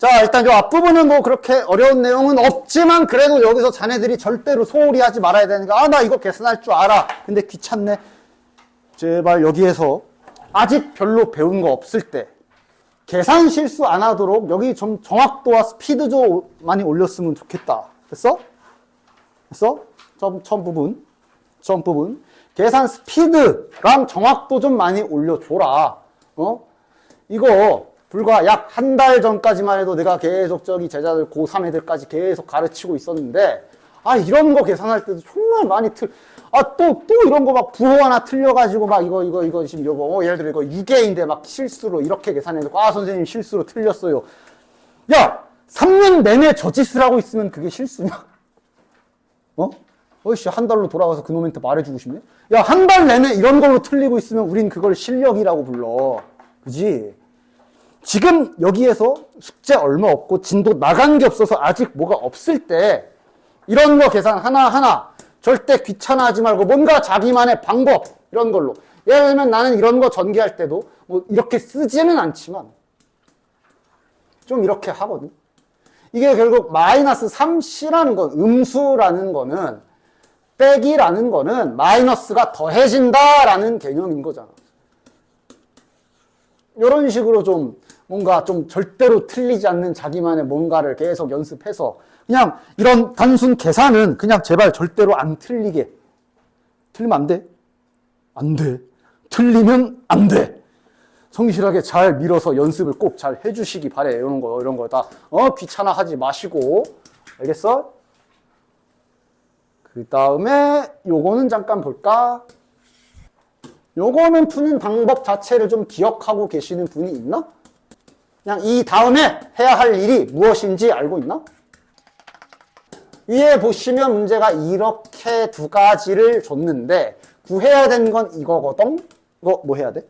자, 일단 이 앞부분은 뭐 그렇게 어려운 내용은 없지만 그래도 여기서 자네들이 절대로 소홀히 하지 말아야 되니까 아, 나 이거 계산할 줄 알아. 근데 귀찮네. 제발 여기에서 아직 별로 배운 거 없을 때 계산 실수 안 하도록 여기 좀 정확도와 스피드 좀 많이 올렸으면 좋겠다. 됐어? 됐어? 처음 부분. 계산 스피드랑 정확도 좀 많이 올려줘라. 이거 불과 약 한 달 전까지만 해도 내가 계속 저기 제자들 고3 애들까지 계속 가르치고 있었는데 아, 이런 거 계산할 때도 정말 많이 또 이런 거 막 부호 하나 틀려가지고 막 이거 지금 요거 예를 들어 이거 6개인데 막 실수로 이렇게 계산해놓고 아, 선생님 실수로 틀렸어요. 야, 3년 내내 저 짓을 하고 있으면 그게 실수냐? 어이씨, 한 달로 돌아가서 그놈한테 말해주고 싶네? 야, 한 달 내내 이런 걸로 틀리고 있으면 우린 그걸 실력이라고 불러. 그지? 지금 여기에서 숙제 얼마 없고 진도 나간 게 없어서 아직 뭐가 없을 때 이런 거 계산 하나하나 절대 귀찮아하지 말고 뭔가 자기만의 방법 이런 걸로 예를 들면 나는 이런 거 전개할 때도 뭐 이렇게 쓰지는 않지만 좀 이렇게 하거든. 이게 결국 마이너스 3c라는 건 음수라는 거는 빼기라는 거는 마이너스가 더해진다라는 개념인 거잖아. 이런 식으로 좀 뭔가 좀 절대로 틀리지 않는 자기만의 뭔가를 계속 연습해서 그냥 이런 단순 계산은 그냥 제발 절대로 안 틀리게. 틀리면 안 돼? 안 돼. 틀리면 안 돼. 성실하게 잘 밀어서 연습을 꼭 잘 해주시기 바래. 이런 거 다 귀찮아 하지 마시고. 알겠어? 그 다음에 요거는 잠깐 볼까? 요거는 푸는 방법 자체를 좀 기억하고 계시는 분이 있나? 그냥 이 다음에 해야 할 일이 무엇인지 알고 있나? 위에 보시면 문제가 이렇게 두 가지를 줬는데 구해야 되는 건 이거거든? 이거 뭐 해야 돼?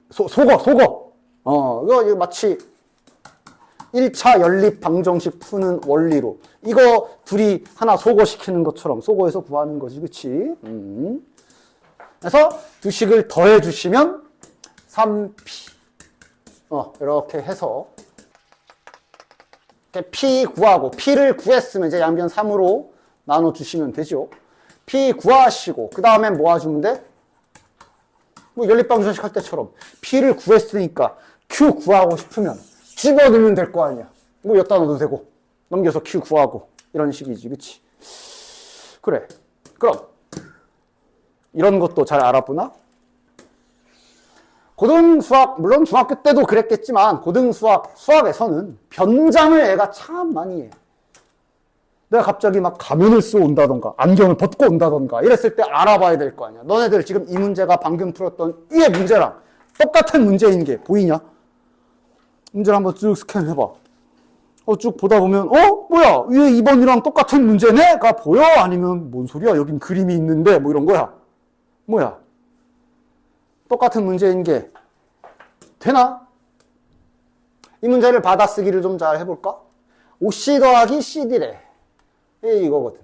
속어. 이거 마치 1차 연립 방정식 푸는 원리로 이거 둘이 하나 속어시키는 것처럼 속어해서 구하는 거지, 그치? 그래서 두 식을 더해 주시면 3p 이렇게 해서 이렇게 p 구하고 p를 구했으면 이제 양변 3으로 나눠 주시면 되죠. p 구하시고 그 다음에 모아주면 돼? 뭐 연립방정식 할 때처럼 p를 구했으니까 q 구하고 싶으면 집어넣으면 될 거 아니야. 뭐 여기다 넣어도 되고 넘겨서 q 구하고 이런 식이지, 그치? 그래. 그럼 이런 것도 잘 알아보나? 고등수학, 물론 중학교 때도 그랬겠지만 수학에서는 변장을 애가 참 많이 해. 내가 갑자기 막 가면을 쓰고 온다던가 안경을 벗고 온다던가 이랬을 때 알아봐야 될 거 아니야. 너네들 지금 이 문제가 방금 풀었던 이 문제랑 똑같은 문제인 게 보이냐? 문제를 한번 쭉 스캔해봐. 쭉 보다 보면 뭐야, 위에 2번이랑 똑같은 문제네? 가 보여? 아니면 뭔 소리야? 여긴 그림이 있는데 뭐 이런 거야. 뭐야? 똑같은 문제인 게 되나? 이 문제를 받아쓰기를 좀 잘 해볼까? 5C 더하기 CD래. 이거거든.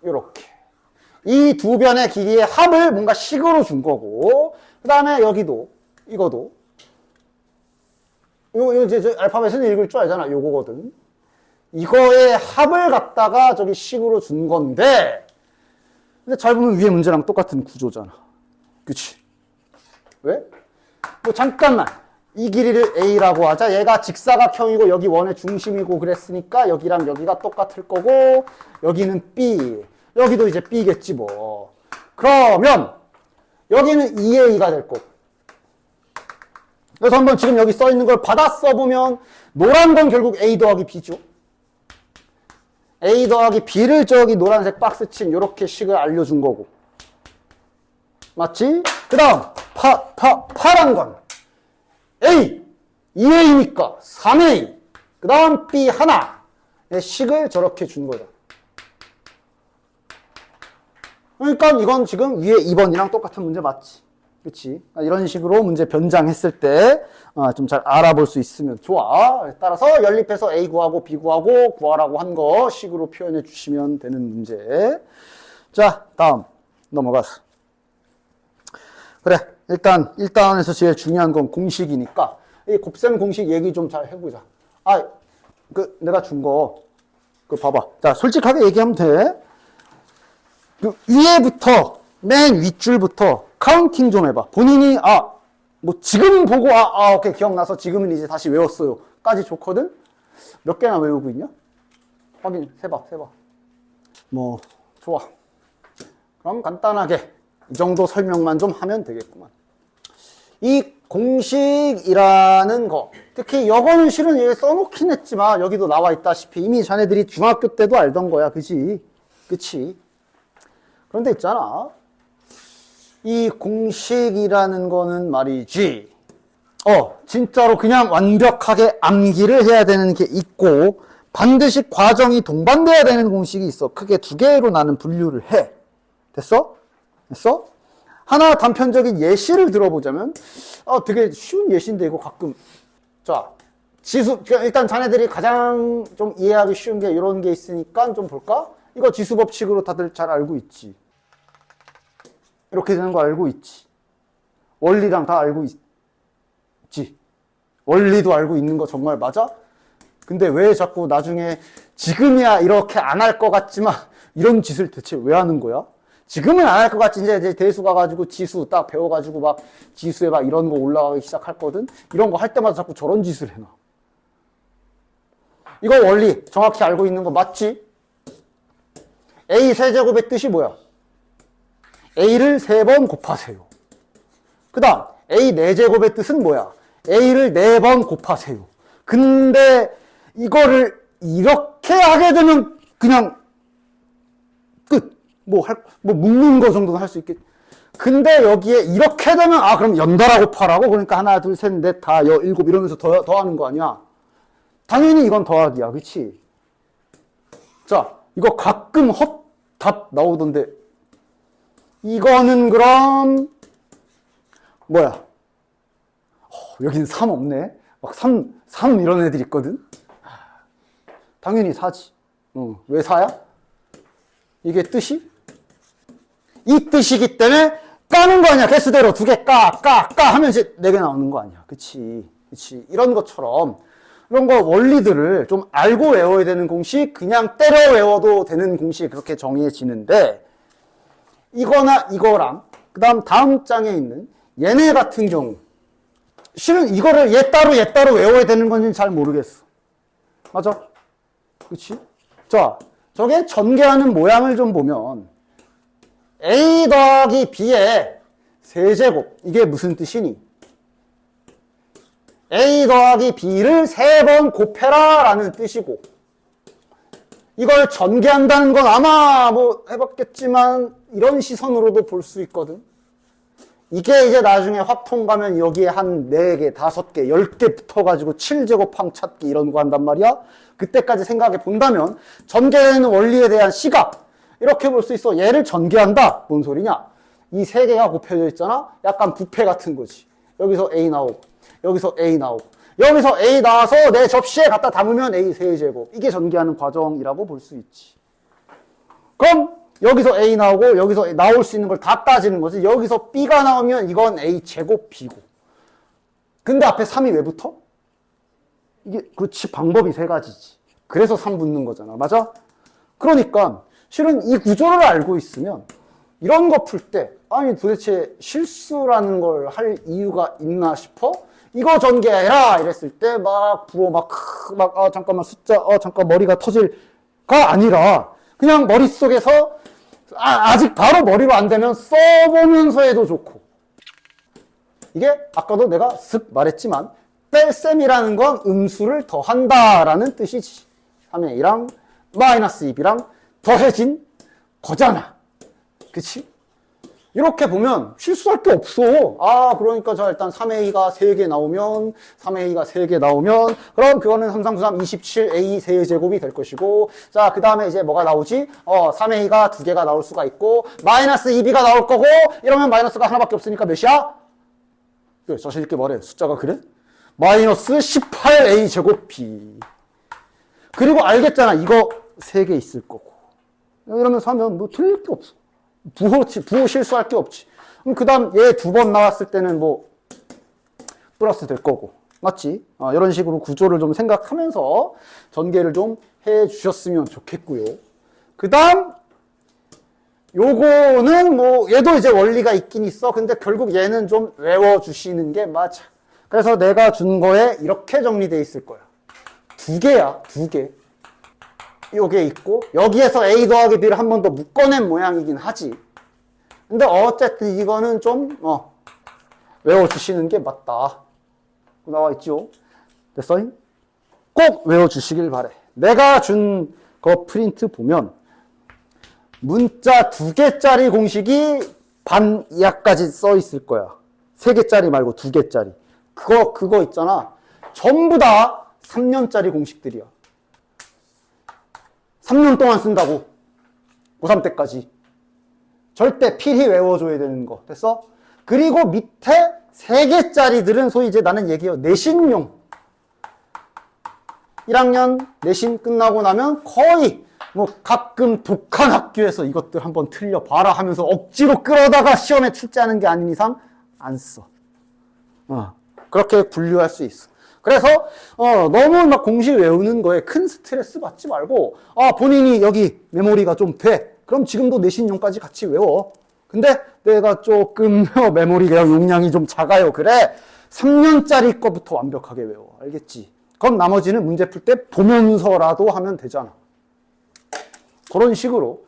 요렇게. 이 두 변의 길이의 합을 뭔가 식으로 준 거고, 그 다음에 여기도, 이거도. 이제 알파벳은 읽을 줄 알잖아. 요거거든. 이거의 합을 갖다가 저기 식으로 준 건데, 근데 잘 보면 위에 문제랑 똑같은 구조잖아. 그치? 왜? 뭐 잠깐만. 이 길이를 A라고 하자. 얘가 직사각형이고 여기 원의 중심이고 그랬으니까 여기랑 여기가 똑같을 거고 여기는 B. 여기도 이제 B겠지 뭐. 그러면 여기는 2A가 될 거고. 그래서 한번 지금 여기 써 있는 걸 받아 써보면 노란 건 결국 A 더하기 B죠. A 더하기 B를 저기 노란색 박스 친 요렇게 식을 알려준 거고. 맞지? 그 다음 파란 건 A 2A니까 3A 그 다음 B 하나의 식을 저렇게 준 거다. 그러니까 이건 지금 위에 2번이랑 똑같은 문제 맞지? 그치? 이런 식으로 문제 변장했을 때 좀 잘 알아볼 수 있으면 좋아. 따라서 연립해서 A 구하고 B 구하고 구하라고 한 거 식으로 표현해 주시면 되는 문제. 자, 다음 넘어가서. 그래, 일단 1단원에서 제일 중요한 건 공식이니까 이 곱셈 공식 얘기 좀 잘 해보자. 내가 준 거, 봐봐. 자, 솔직하게 얘기하면 돼. 위에부터, 맨 윗줄부터 카운팅 좀 해봐. 본인이, 지금 보고, 오케이, 기억나서 지금은 이제 다시 외웠어요. 까지 좋거든? 몇 개나 외우고 있냐? 확인, 세봐. 좋아. 그럼 간단하게 이 정도 설명만 좀 하면 되겠구만. 이 공식이라는 거, 특히 이거는 실은 여기 써놓긴 했지만 여기도 나와 있다시피 이미 자네들이 중학교 때도 알던 거야. 그치? 그런데 있잖아. 이 공식이라는 거는 말이지. 진짜로 그냥 완벽하게 암기를 해야 되는 게 있고 반드시 과정이 동반돼야 되는 공식이 있어. 크게 두 개로 나는 분류를 해. 됐어? 하나 단편적인 예시를 들어보자면 되게 쉬운 예시인데 이거 가끔 자 지수 일단 자네들이 가장 좀 이해하기 쉬운 게 이런 게 있으니까 좀 볼까? 이거 지수 법칙으로 다들 잘 알고 있지. 이렇게 되는 거 알고 있지. 원리랑 다 알고 있지. 원리도 알고 있는 거 정말 맞아? 근데 왜 자꾸 나중에 지금이야 이렇게 안 할 것 같지만 이런 짓을 대체 왜 하는 거야? 지금은 안 할 것 같지. 이제 대수 가가지고 지수 딱 배워가지고 막 지수에 막 이런 거 올라가기 시작할거든. 이런 거 할 때마다 자꾸 저런 짓을 해놔. 이거 원리 정확히 알고 있는 거 맞지? A 세제곱의 뜻이 뭐야? A를 3번 곱하세요. 그 다음 A 4제곱의 뜻은 뭐야? A를 4번 곱하세요. 근데 이거를 이렇게 하게 되면 그냥 끝. 묶는 거 정도는 할 수 있겠. 근데 여기에 이렇게 되면 그럼 연달아 곱하라고? 그러니까 하나, 둘, 셋, 넷, 다, 일곱 이러면서 더하는 거 아니야? 당연히 이건 더하기야. 그치? 자, 이거 가끔 헛답 나오던데 이거는 그럼 뭐야? 여긴 3 없네. 막 3 이런 애들 있거든. 당연히 4지. 왜 4야? 이게 뜻이? 이 뜻이기 때문에 까는 거 아니야. 개수대로 2개 까 하면 이제 4개 나오는 거 아니야. 그치? 이런 것처럼 이런 거 원리들을 좀 알고 외워야 되는 공식, 그냥 때려 외워도 되는 공식 그렇게 정해지는데 이거나 이거랑 그 다음 장에 있는 얘네 같은 경우 실은 이거를 얘 따로 외워야 되는 건지는 잘 모르겠어. 맞아? 그치? 자, 저게 전개하는 모양을 좀 보면 A 더하기 B의 세제곱 이게 무슨 뜻이니? A 더하기 B를 3번 곱해라 라는 뜻이고 이걸 전개한다는 건 아마 해봤겠지만 이런 시선으로도 볼 수 있거든. 이게 이제 나중에 화통 가면 여기에 한 4개, 5개, 10개 붙어가지고 7제곱항 찾기 이런 거 한단 말이야. 그때까지 생각해 본다면 전개되는 원리에 대한 시각 이렇게 볼 수 있어. 얘를 전개한다. 뭔 소리냐? 이 3개가 곱해져 있잖아. 약간 부패 같은 거지. 여기서 A 나오고 여기서 A 나오고 여기서 A 나와서 내 접시에 갖다 담으면 A 세제곱. 이게 전개하는 과정이라고 볼 수 있지. 그럼 여기서 A 나오고 여기서 나올 수 있는 걸 다 따지는 거지. 여기서 B가 나오면 이건 A 제곱 B고. 근데 앞에 3이 왜 붙어? 이게 그렇지 방법이 3가지지. 그래서 3 붙는 거잖아. 맞아? 그러니까 실은 이 구조를 알고 있으면 이런 거 풀 때 아니 도대체 실수라는 걸 할 이유가 있나 싶어? 이거 전개해라 이랬을 때 잠깐만 숫자 잠깐 머리가 터질가 아니라 그냥 머릿속에서 아직 바로 머리로 안 되면 써보면서 해도 좋고 이게 아까도 내가 쓱 말했지만 뺄셈이라는 건 음수를 더한다라는 뜻이지. 3의 2랑 마이너스 2b랑 더해진 거잖아. 그치? 이렇게 보면 실수할 게 없어. 그러니까 자 일단 3의 2가 3개 나오면 3의 2가 3개 나오면 그럼 그거는 3, 3, 9, 3, 27A 세제곱이 될 것이고 자 그 다음에 이제 뭐가 나오지? 3의 2가 2개가 나올 수가 있고 마이너스 2b가 나올 거고 이러면 마이너스가 하나밖에 없으니까 몇이야? 자신 있게 말해. 숫자가 그래? 마이너스 18A 제곱 B. 그리고 알겠잖아. 이거 3개 있을 거고. 이러면서 하면 틀릴 게 없어. 부호 실수할 게 없지. 그럼 그 다음 얘 2번 나왔을 때는 플러스 될 거고. 맞지? 이런 식으로 구조를 좀 생각하면서 전개를 좀 해주셨으면 좋겠고요. 그 다음, 요거는 뭐, 얘도 이제 원리가 있긴 있어. 근데 결국 얘는 좀 외워주시는 게 맞아. 그래서 내가 준 거에 이렇게 정리되어 있을 거야. 두 개야, 두 개. 요게 있고, 여기에서 A 더하기 B를 한 번 더 묶어낸 모양이긴 하지. 근데 어쨌든 이거는 좀, 외워주시는 게 맞다. 나와 있죠? 됐어? 꼭 외워주시길 바래. 내가 준 거 프린트 보면, 문자 2개짜리 공식이 반 이하까지 써 있을 거야. 3개짜리 말고 2개짜리. 그거 있잖아. 전부 다 3년짜리 공식들이야. 3년 동안 쓴다고. 고3 때까지. 절대 필히 외워줘야 되는 거. 됐어? 그리고 밑에 3개짜리들은 소위 이제 나는 얘기해요. 내신용. 1학년 내신 끝나고 나면 거의 뭐 가끔 독한 학교에서 이것들 한번 틀려봐라 하면서 억지로 끌어다가 시험에 출제하는 게 아닌 이상 안 써. 그렇게 분류할 수 있어. 그래서 너무 막 공식 외우는 거에 큰 스트레스 받지 말고 본인이 여기 메모리가 좀 돼. 그럼 지금도 내신용까지 같이 외워. 근데 내가 조금 메모리 용량이 좀 작아요. 그래. 3년짜리 거부터 완벽하게 외워. 알겠지? 그럼 나머지는 문제 풀 때 보면서라도 하면 되잖아. 그런 식으로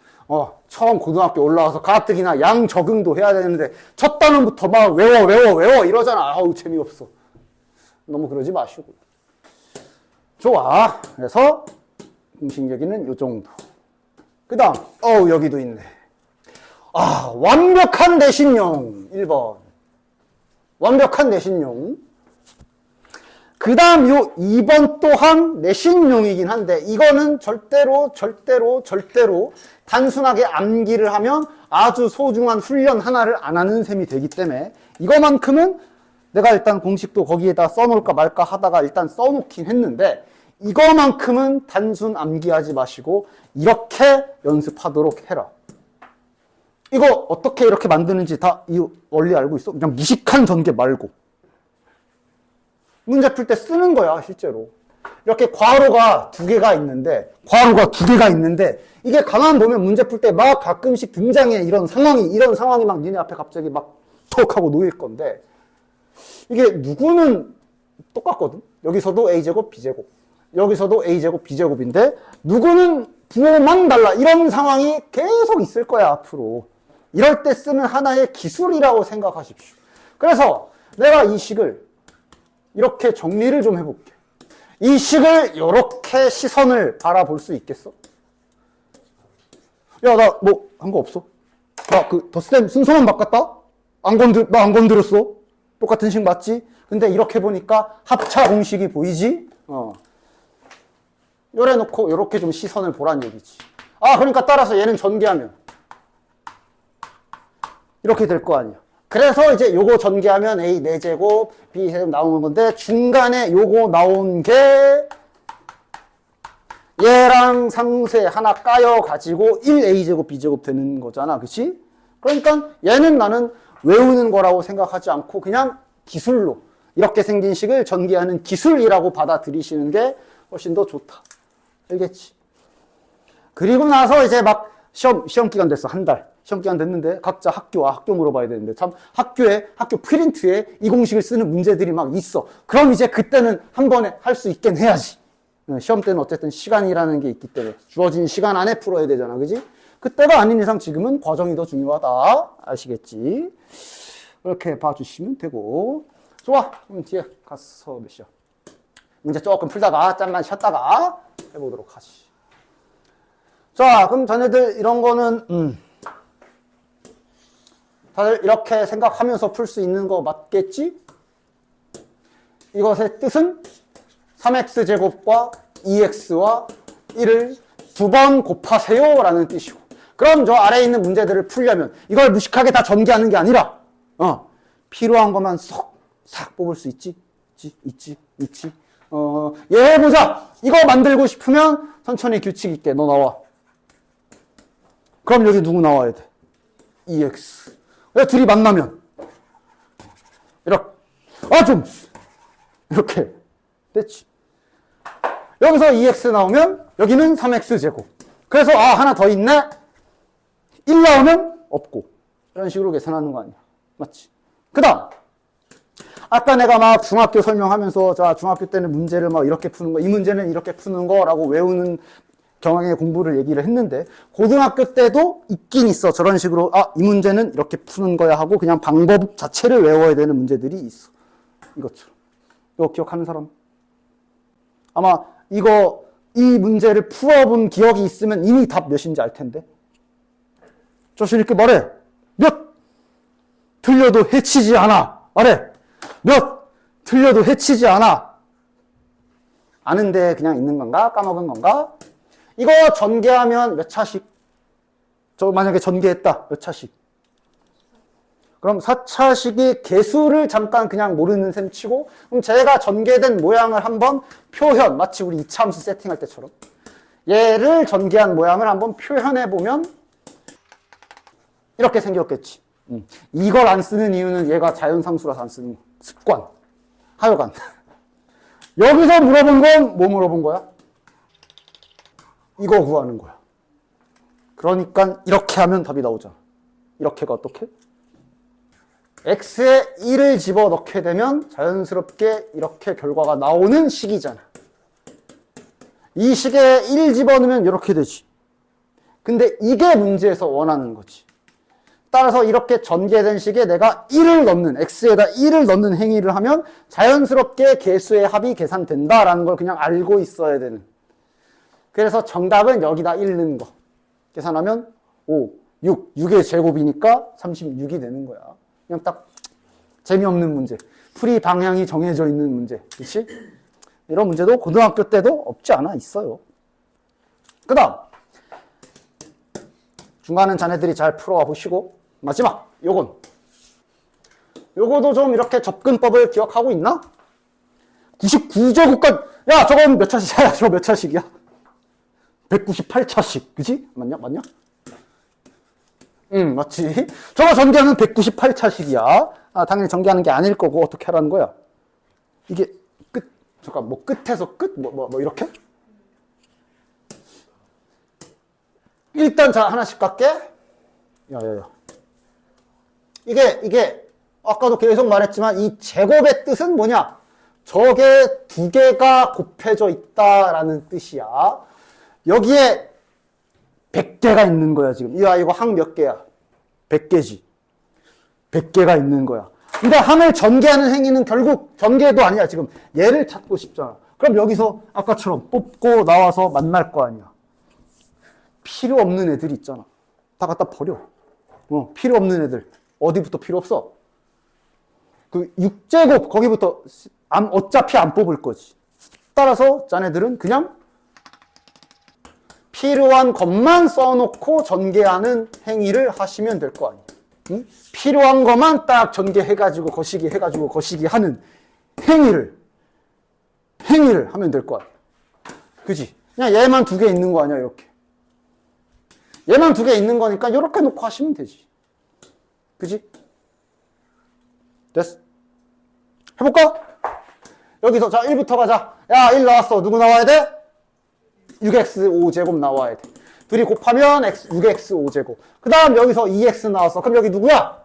처음 고등학교 올라와서 가뜩이나 양 적응도 해야 되는데 첫 단원부터 막 외워 이러잖아. 아우 재미없어. 너무 그러지 마시고. 좋아. 그래서 공식 얘기는 요 정도. 그 다음 여기도 있네. 완벽한 내신용 1번. 완벽한 내신용. 그 다음 요 2번 또한 내신용이긴 한데 이거는 절대로 단순하게 암기를 하면 아주 소중한 훈련 하나를 안 하는 셈이 되기 때문에 이거만큼은 내가 일단 공식도 거기에다 써놓을까 말까 하다가 일단 써놓긴 했는데 이거만큼은 단순 암기하지 마시고 이렇게 연습하도록 해라. 이거 어떻게 이렇게 만드는지 다 이 원리 알고 있어? 그냥 무식한 전개 말고. 문제 풀 때 쓰는 거야, 실제로. 이렇게 괄호가 2개가 있는데 이게 가만 보면 문제 풀 때 막 가끔씩 등장해. 이런 상황이 막 니네 앞에 갑자기 막 톡 하고 놓일 건데 이게 누구는 똑같거든. 여기서도 A제곱, B제곱. 여기서도 A제곱, B제곱인데 누구는 부호만 달라. 이런 상황이 계속 있을 거야, 앞으로. 이럴 때 쓰는 하나의 기술이라고 생각하십시오. 그래서 내가 이 식을 이렇게 정리를 좀 해볼게. 이 식을 이렇게 시선을 바라볼 수 있겠어? 야, 나 뭐 한 거 없어? 나 덧셈 순서만 바꿨다? 나 안 건드렸어? 똑같은 식 맞지? 근데 이렇게 보니까 합차 공식이 보이지? 요래 놓고 이렇게 좀 시선을 보란 얘기지. 그러니까 따라서 얘는 전개하면 이렇게 될 거 아니야. 그래서 이제 요거 전개하면 A 4제곱, B 제곱 나오는 건데 중간에 요거 나온 게 얘랑 상세 하나 까여 가지고 1A제곱, B제곱 되는 거잖아. 그치? 그러니까 얘는 나는 외우는 거라고 생각하지 않고 그냥 기술로 이렇게 생긴 식을 전개하는 기술이라고 받아들이시는 게 훨씬 더 좋다. 알겠지? 그리고 나서 이제 막 시험 기간 됐어. 한 달. 시험 기간 됐는데 각자 학교 물어봐야 되는데 참 학교 프린트에 이 공식을 쓰는 문제들이 막 있어. 그럼 이제 그때는 한 번에 할 수 있긴 해야지. 시험 때는 어쨌든 시간이라는 게 있기 때문에 주어진 시간 안에 풀어야 되잖아. 그지? 그때가 아닌 이상 지금은 과정이 더 중요하다. 아시겠지? 이렇게 봐주시면 되고. 좋아. 그럼 뒤에 가서 몇 시야? 문제 조금 풀다가 잠깐 쉬었다가 해보도록 하지. 자, 그럼 자네들 이런 거는 다들 이렇게 생각하면서 풀 수 있는 거 맞겠지? 이것의 뜻은 3x제곱과 2x와 1을 2번 곱하세요 라는 뜻이고, 그럼 저 아래에 있는 문제들을 풀려면 이걸 무식하게 다 전개하는 게 아니라 필요한 것만 싹 뽑을 수 있지. 얘 해보자. 이거 만들고 싶으면 천천히 규칙 있게 너 나와. 그럼 여기 누구 나와야 돼? 2x. 왜 둘이 만나면 이렇게 이렇게 됐지. 여기서 2x 나오면 여기는 3x제곱. 그래서 하나 더 있네? 1 나오면 없고. 이런 식으로 계산하는 거 아니야. 맞지? 그 다음. 아까 내가 막 중학교 설명하면서 자, 중학교 때는 문제를 막 이렇게 푸는 거, 이 문제는 이렇게 푸는 거라고 외우는 경향의 공부를 얘기를 했는데, 고등학교 때도 있긴 있어. 저런 식으로, 이 문제는 이렇게 푸는 거야 하고 그냥 방법 자체를 외워야 되는 문제들이 있어. 이것처럼. 이거 기억하는 사람? 아마 이 문제를 풀어본 기억이 있으면 이미 답 몇인지 알 텐데. 조심 이렇게 말해. 몇! 틀려도 해치지 않아. 말해. 몇! 틀려도 해치지 않아. 아는데 그냥 있는 건가? 까먹은 건가? 이거 전개하면 몇 차씩? 저 만약에 전개했다. 몇 차씩? 그럼 4차식이 개수를 잠깐 그냥 모르는 셈 치고, 그럼 제가 전개된 모양을 한번 표현, 마치 우리 이차함수 세팅할 때처럼 얘를 전개한 모양을 한번 표현해보면 이렇게 생겼겠지. 이걸 안 쓰는 이유는 얘가 자연상수라서 안 쓰는 습관. 하여간 여기서 물어본 건 뭐 물어본 거야? 이거 구하는 거야. 그러니까 이렇게 하면 답이 나오잖아. 이렇게가 어떻게? x에 1을 집어넣게 되면 자연스럽게 이렇게 결과가 나오는 식이잖아. 이 식에 1 집어넣으면 이렇게 되지. 근데 이게 문제에서 원하는 거지. 따라서 이렇게 전개된 식에 내가 1을 넣는, x에다 1을 넣는 행위를 하면 자연스럽게 개수의 합이 계산된다라는 걸 그냥 알고 있어야 되는. 그래서 정답은 여기다 1 넣는 거. 계산하면 5, 6의 제곱이니까 36이 되는 거야. 그냥 딱 재미없는 문제. 풀이 방향이 정해져 있는 문제. 그렇지? 이런 문제도 고등학교 때도 없지 않아 있어요. 그 다음. 중간은 자네들이 잘 풀어와 보시고, 마지막, 요거도 좀 이렇게 접근법을 기억하고 있나? 99제곱까지, 야, 저건 몇 차식이야? 저거 몇 차식이야? 198차식. 그지? 맞냐? 맞지. 저거 전개하면 198차식이야. 당연히 전개하는 게 아닐 거고, 어떻게 하라는 거야? 이게 잠깐, 끝에서 끝? 이렇게? 일단, 자, 하나씩 갈게. 야. 이게, 아까도 계속 말했지만, 이 제곱의 뜻은 뭐냐? 저게 두 개가 곱해져 있다라는 뜻이야. 여기에 100개가 있는 거야, 지금. 이거 항 몇 개야? 100개지. 100개가 있는 거야. 근데 항을 전개하는 행위는 결국 전개도 아니야, 지금. 얘를 찾고 싶잖아. 그럼 여기서 아까처럼 뽑고 나와서 만날 거 아니야. 필요 없는 애들 있잖아. 다 갖다 버려. 필요 없는 애들. 어디부터 필요 없어? 그 6제곱, 거기부터 어차피 안 뽑을 거지. 따라서 자네들은 그냥 필요한 것만 써놓고 전개하는 행위를 하시면 될 거 아니야. 응? 필요한 것만 딱 전개해가지고 거시기 하는 행위를 하면 될 거 아니야. 그지? 그냥 얘만 2개 있는 거 아니야, 이렇게. 얘만 2개 있는 거니까 이렇게 놓고 하시면 되지. 그지? 됐어? 해볼까? 여기서 자 1부터 가자. 야, 1 나왔어. 누구 나와야 돼? 6x 5제곱 나와야 돼. 둘이 곱하면 6x 5제곱. 그 다음 여기서 2x 나왔어. 그럼 여기 누구야?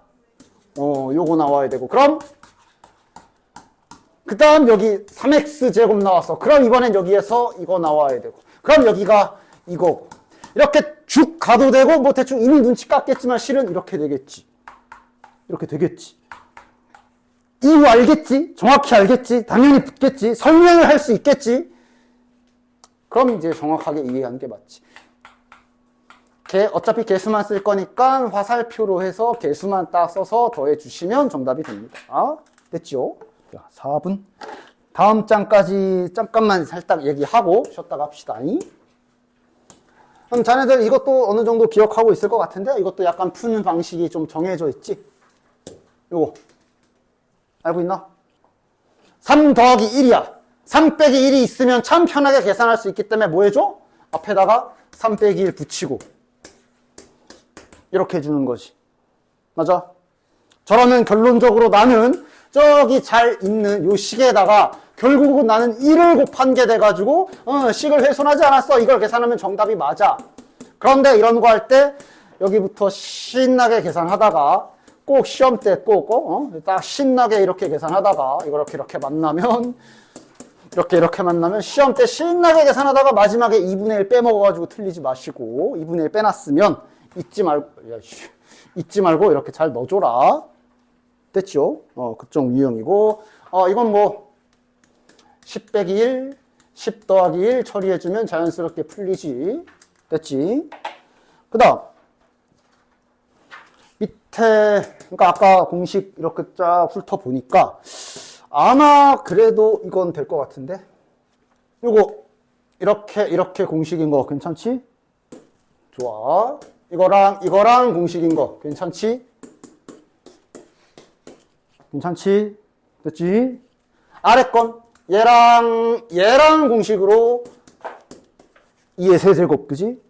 요거 나와야 되고. 그럼 그 다음 여기 3x 제곱 나왔어. 그럼 이번엔 여기에서 이거 나와야 되고. 그럼 여기가 이거고. 이렇게 쭉 가도 되고, 뭐 대충 이미 눈치 깠겠지만 실은 이렇게 되겠지. 이렇게 되겠지. 이유 알겠지? 정확히 알겠지? 당연히 붙겠지? 설명을 할 수 있겠지? 그럼 이제 정확하게 이해하는 게 맞지. 어차피 개수만 쓸 거니까 화살표로 해서 개수만 딱 써서 더해 주시면 정답이 됩니다. 됐죠? 자, 4분. 다음 장까지 잠깐만 살짝 얘기하고 쉬었다가 합시다. 그럼 자네들 이것도 어느 정도 기억하고 있을 것 같은데 이것도 약간 푸는 방식이 좀 정해져 있지? 요거 알고 있나? 3 더하기 1이야. 3 빼기 1이 있으면 참 편하게 계산할 수 있기 때문에 뭐 해줘? 앞에다가 3 빼기 1 붙이고 이렇게 해주는 거지. 맞아? 저러면 결론적으로 나는 저기 잘 있는 요 식에다가 결국은 나는 1을 곱한 게 돼가지고 식을 훼손하지 않았어. 이걸 계산하면 정답이 맞아. 그런데 이런 거 할 때 여기부터 신나게 계산하다가 꼭 시험 때 꼭 딱 신나게 이렇게 계산하다가 이렇게 만나면 이렇게 만나면 시험 때 신나게 계산하다가 마지막에 2분의 1 빼먹어가지고 틀리지 마시고 2분의 1 빼놨으면 잊지 말고 이렇게 잘 넣어줘라. 됐죠? 급정 유형이고 이건 뭐 10 빼기 1, 10 더하기 1 처리해주면 자연스럽게 풀리지. 됐지? 그 다음 밑에 그러니까 아까 공식 이렇게 쫙 훑어보니까 아마 그래도 이건 될 것 같은데 요거 이렇게 공식인 거 괜찮지? 좋아. 이거랑 공식인 거 괜찮지? 괜찮지? 됐지? 아래 건 얘랑 공식으로 2의 세제곱 그지?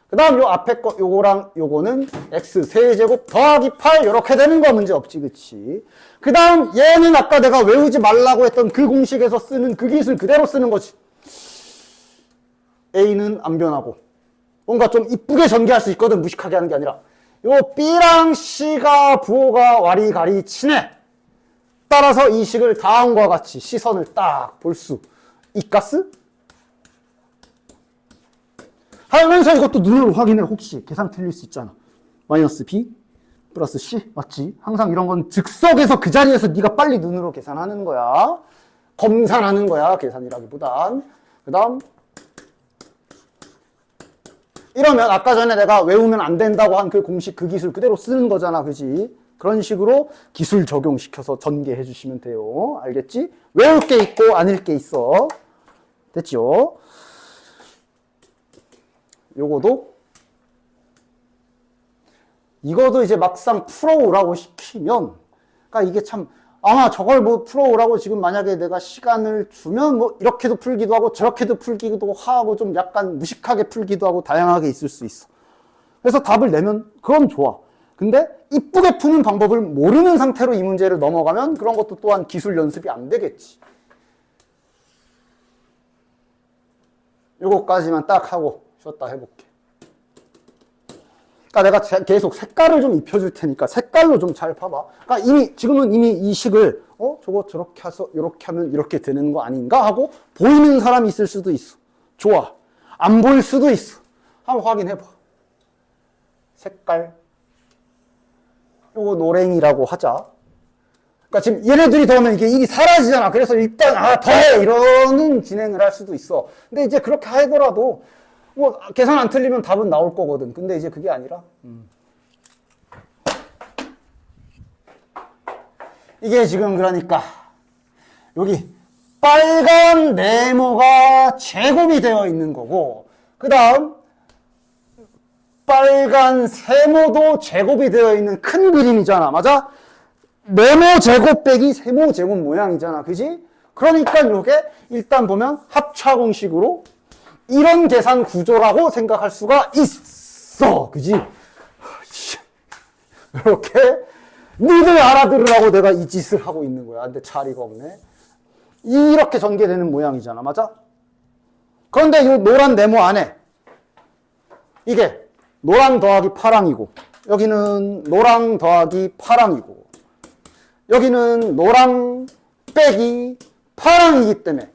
그 다음 요 앞에 거 요거랑 요거는 x 세제곱 더하기 8 이렇게 되는 거 문제 없지 그치? 그 다음 얘는 아까 내가 외우지 말라고 했던 그 공식에서 쓰는 그 기술 그대로 쓰는 거지. a는 안 변하고 뭔가 좀 이쁘게 전개할 수 있거든. 무식하게 하는 게 아니라 요 b랑 c가 부호가 와리가리 치네. 따라서 이 식을 다음과 같이 시선을 딱 볼 수 있겠스? 하면서 이것도 눈으로 확인해. 혹시 계산 틀릴 수 있잖아. 마이너스 b 플러스 c 맞지? 항상 이런 건 즉석에서 그 자리에서 네가 빨리 눈으로 계산하는 거야. 검산하는 거야. 계산이라기보단. 그 다음 이러면 아까 전에 내가 외우면 안 된다고 한 그 공식 그 기술 그대로 쓰는 거잖아. 그지? 그런 식으로 기술 적용시켜서 전개해 주시면 돼요. 알겠지? 외울 게 있고 아닐 게 있어. 됐죠? 이거도 이제 막상 풀어오라고 시키면, 그러니까 이게 참, 아마 저걸 뭐 풀어오라고 지금 만약에 내가 시간을 주면 뭐 이렇게도 풀기도 하고 저렇게도 풀기도 하고 좀 약간 무식하게 풀기도 하고 다양하게 있을 수 있어. 그래서 답을 내면 그건 좋아. 근데 이쁘게 푸는 방법을 모르는 상태로 이 문제를 넘어가면 그런 것도 또한 기술 연습이 안 되겠지. 요거까지만 딱 하고 쉬었다 해볼게. 그러니까 내가 계속 색깔을 좀 입혀줄 테니까 색깔로 좀 잘 봐봐. 그러니까 지금은 이미 이 식을 저거 저렇게 해서 이렇게 하면 이렇게 되는 거 아닌가 하고 보이는 사람이 있을 수도 있어. 좋아. 안 보일 수도 있어. 한번 확인해봐. 색깔. 요거 노랭이라고 하자. 그러니까 지금 얘네들이 더하면 이게 일이 사라지잖아. 그래서 일단 더해 이러는 진행을 할 수도 있어. 근데 이제 그렇게 하더라도 뭐 계산 안 틀리면 답은 나올 거거든. 근데 이제 그게 아니라 이게 지금 그러니까 여기 빨간 네모가 제곱이 되어 있는 거고 그 다음 빨간 세모도 제곱이 되어 있는 큰 그림이잖아. 맞아? 네모 제곱 빼기 세모 제곱 모양이잖아. 그지? 그러니까 이게 일단 보면 합차 공식으로 이런 계산 구조라고 생각할 수가 있어. 그지? 이렇게 니들 알아들으라고 내가 이 짓을 하고 있는 거야. 근데 자리가 없네. 이렇게 전개되는 모양이잖아. 맞아? 그런데 이 노란 네모 안에 이게 노랑 더하기 파랑이고 여기는 노랑 더하기 파랑이고 여기는 노랑 빼기 파랑이기 때문에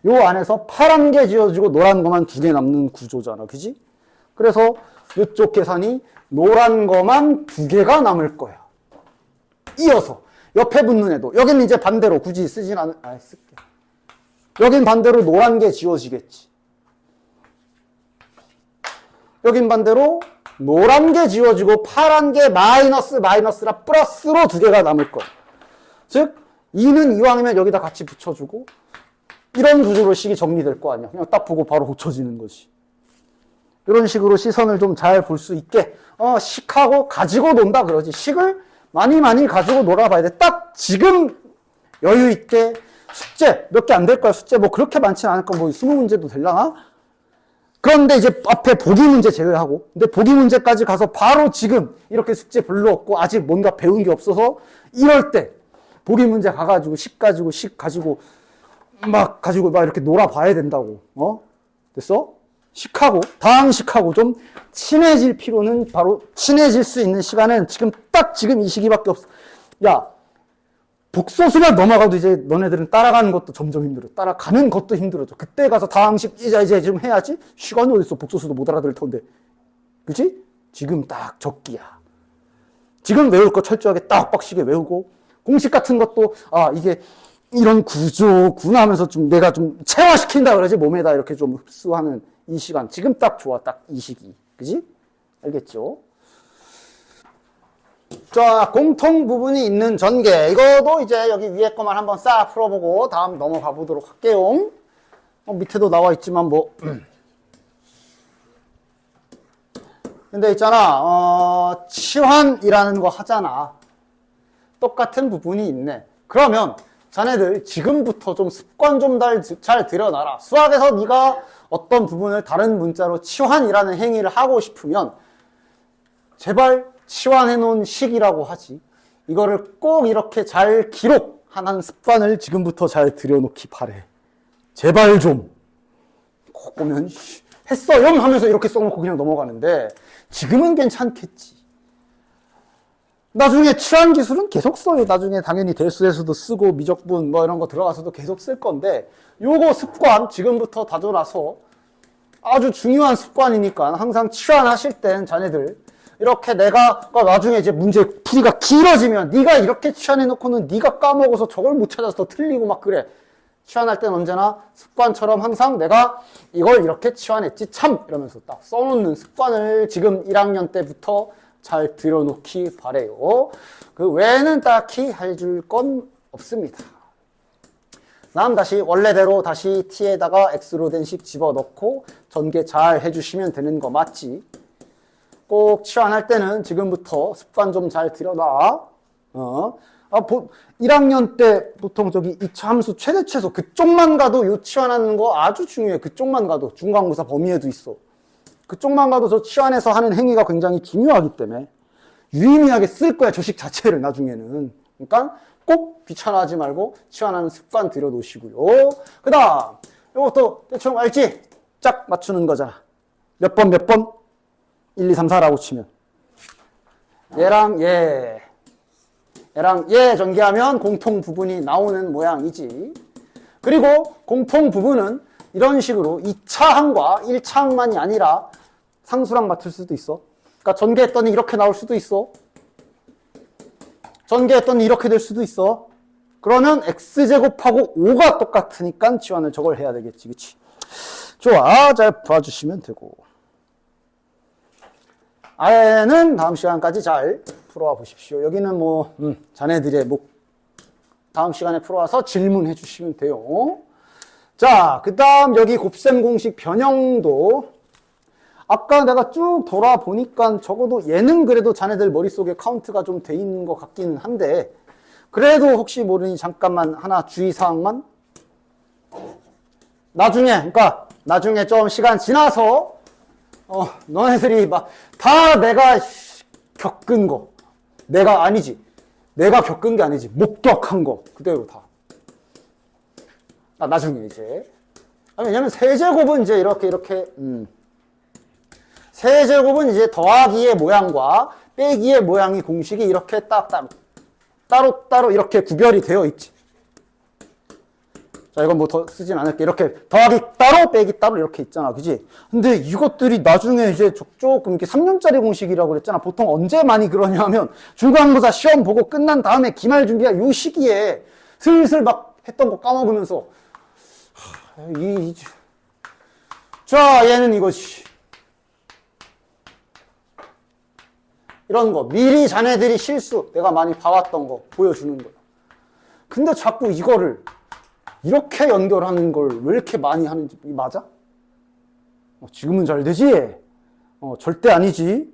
요 안에서 파란 게 지어지고 노란 거만 2개 남는 구조잖아. 그지? 그래서 이쪽 계산이 노란 거만 2개가 남을 거야. 이어서 옆에 붙는 애도 여기는 이제 반대로 굳이 쓸게. 여긴 반대로 노란 게 지워지겠지. 여긴 반대로 노란 게 지워지고 파란 게 마이너스라 플러스로 2개가 남을 거야. 즉 2는 이왕이면 여기다 같이 붙여주고 이런 구조로 식이 정리될 거 아니야. 그냥 딱 보고 바로 고쳐지는 거지. 이런 식으로 시선을 좀 잘 볼 수 있게 식하고 가지고 논다 그러지. 식을 많이 가지고 놀아봐야 돼. 딱 지금 여유 있게 숙제 몇 개 안 될 거야. 숙제 뭐 그렇게 많지는 않을 거야. 뭐 20문제도 되려나? 그런데 이제 앞에 보기 문제 제외하고 근데 보기 문제까지 가서 바로 지금 이렇게 숙제 별로 없고 아직 뭔가 배운 게 없어서 이럴 때 보기 문제 가가지고 식 가지고 막 이렇게 놀아봐야 된다고. 됐어? 식하고 다항식하고 좀 친해질 필요는 바로 친해질 수 있는 시간은 지금 이 시기밖에 없어. 야, 복소수만 넘어가도 이제 너네들은 따라가는 것도 점점 힘들어. 따라가는 것도 힘들어져. 그때 가서 다항식 이제 좀 해야지. 시간이 어딨어. 복소수도 못 알아들을 텐데. 그치? 지금 딱 적기야. 지금 외울 거 철저하게 딱 빡시게 외우고, 공식 같은 것도, 이게 이런 구조구나 하면서 좀 내가 좀 체화시킨다 그러지, 몸에다 이렇게 좀 흡수하는 이 시간. 지금 딱 좋아. 딱 이 시기. 그지? 알겠죠? 자, 공통 부분이 있는 전개. 이거도 이제 여기 위에 거만 한번 싹 풀어보고 다음 넘어가 보도록 할게요. 밑에도 나와 있지만 근데 있잖아, 치환이라는 거 하잖아. 똑같은 부분이 있네. 그러면 자네들 지금부터 좀 습관 좀 잘 들여놔라. 수학에서 네가 어떤 부분을 다른 문자로 치환이라는 행위를 하고 싶으면 제발 치환해 놓은 식이라고 하지. 이거를 꼭 이렇게 잘 기록하는 습관을 지금부터 잘 들여놓기 바래. 제발 좀. 꼭 보면 했어요 하면서 이렇게 써놓고 그냥 넘어가는데 지금은 괜찮겠지. 나중에 치환 기술은 계속 써요. 나중에 당연히 대수에서도 쓰고 미적분 이런 거 들어가서도 계속 쓸 건데 요거 습관 지금부터 다져놔서 아주 중요한 습관이니까 항상 치환하실 땐 자네들 이렇게 내가 나중에 이제 문제 풀이가 길어지면 네가 이렇게 치환해놓고는 네가 까먹어서 저걸 못 찾아서 더 틀리고 막 그래. 치환할 땐 언제나 습관처럼 항상 내가 이걸 이렇게 치환했지 참 이러면서 딱 써놓는 습관을 지금 1학년 때부터 잘 들여놓기 바래요. 그 외에는 딱히 해줄 건 없습니다. 다음 다시 원래대로 다시 t에다가 x로 된 식 집어넣고 전개 잘 해주시면 되는 거 맞지? 꼭 치환할 때는 지금부터 습관 좀 잘 들여놔. 1학년 때 보통 저기 2차 함수 최대 최소 그쪽만 가도 요 치환하는 거 아주 중요해. 그쪽만 가도 중간고사 범위에도 있어. 그쪽만 가도 저 치환해서 하는 행위가 굉장히 중요하기 때문에 유의미하게 쓸 거야. 저 식 자체를 나중에는. 그러니까 꼭 귀찮아하지 말고 치환하는 습관 들여놓으시고요. 그 다음 요것도 대충 알지? 짝 맞추는 거잖아. 몇 번 1, 2, 3, 4라고 치면 얘랑 얘 전개하면 공통 부분이 나오는 모양이지. 그리고 공통 부분은 이런 식으로 2차항과 1차항만이 아니라 상수랑 맞출 수도 있어. 그러니까 전개했더니 이렇게 나올 수도 있어. 전개했더니 이렇게 될 수도 있어. 그러면 x제곱하고 5가 똑같으니까 치환을 저걸 해야 되겠지. 그치? 좋아. 잘 봐주시면 되고. 아래는 다음 시간까지 잘 풀어와 보십시오. 여기는 자네들의 다음 시간에 풀어와서 질문해 주시면 돼요. 자, 그 다음 여기 곱셈 공식 변형도 아까 내가 쭉 돌아보니까 적어도 얘는 그래도 자네들 머릿속에 카운트가 좀 돼 있는 것 같기는 한데 그래도 혹시 모르니 잠깐만 하나 주의사항만 나중에 좀 시간 지나서 너네들이 다 내가 겪은 거 내가 겪은 게 아니지 목격한 거 그대로 다 나중에 이제 왜냐면 세제곱은 이제 이렇게 세제곱은 이제 더하기의 모양과 빼기의 모양이 공식이 이렇게 따로 이렇게 구별이 되어 있지. 자, 이건 더 쓰진 않을게. 이렇게 더하기 따로 빼기 따로 이렇게 있잖아. 그지? 근데 이것들이 나중에 이제 조금 이렇게 3년짜리 공식이라고 그랬잖아. 보통 언제 많이 그러냐 하면 중간고사 시험 보고 끝난 다음에 기말 준비가 요 시기에 슬슬 막 했던 거 까먹으면서 자, 얘는 이거지. 이런 거 미리 자네들이 실수 내가 많이 봐왔던 거 보여주는 거야. 근데 자꾸 이거를 이렇게 연결하는 걸 왜 이렇게 많이 하는지 맞아? 지금은 잘 되지? 절대 아니지.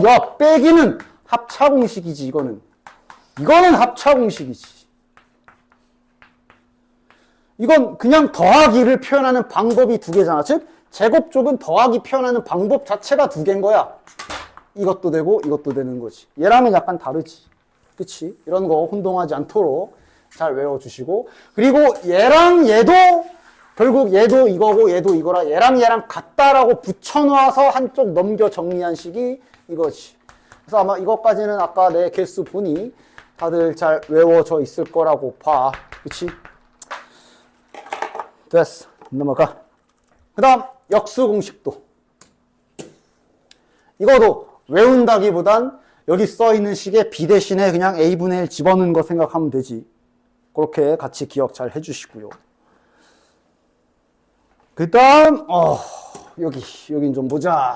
야, 빼기는 합차공식이지. 이거는 합차공식이지. 이건 그냥 더하기를 표현하는 방법이 두 개잖아. 즉 제곱 쪽은 더하기 표현하는 방법 자체가 두 개인 거야. 이것도 되고 이것도 되는 거지. 얘랑은 약간 다르지. 그치? 이런 거 혼동하지 않도록 잘 외워주시고, 그리고 얘랑 얘도 결국 얘도 이거고 얘도 이거라, 얘랑 같다라고 붙여놔서 한쪽 넘겨 정리한 식이 이거지. 그래서 아마 이것까지는 아까 내 개수 보니 다들 잘 외워져 있을 거라고 봐. 그치? 됐어. 넘어가. 그 다음 역수 공식도. 이거도 외운다기보단 여기 써있는 식의 B 대신에 그냥 A분의 1 집어넣는 거 생각하면 되지. 그렇게 같이 기억 잘 해주시고요. 그 다음 여긴 좀 보자.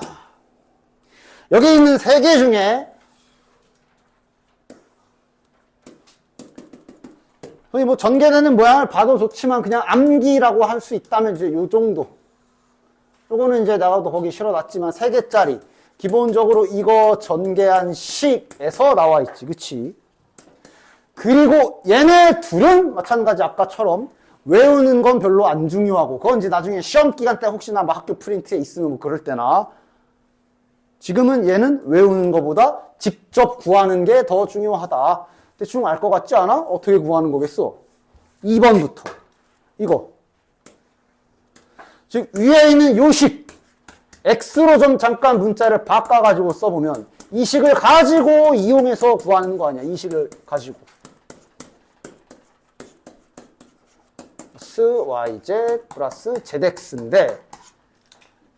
여기 있는 세 개 중에 뭐 전개되는 모양을 봐도 좋지만 그냥 암기라고 할 수 있다면 이제 요 정도. 요거는 이제 나도 거기 실어놨지만 3개짜리 기본적으로 이거 전개한 식에서 나와 있지. 그치? 그리고 얘네 둘은 마찬가지 아까처럼 외우는 건 별로 안 중요하고, 그건 이제 나중에 시험 기간 때 혹시나 뭐 학교 프린트에 있으면 뭐 그럴 때나, 지금은 얘는 외우는 것보다 직접 구하는 게 더 중요하다. 대충 알 것 같지 않아? 어떻게 구하는 거겠어? 2번부터 이거. 즉 위에 있는 요 식 X로 좀 잠깐 문자를 바꿔가지고 써보면 이 식을 가지고 이용해서 구하는 거 아니야. 이 식을 가지고 yz 플러스 zx인데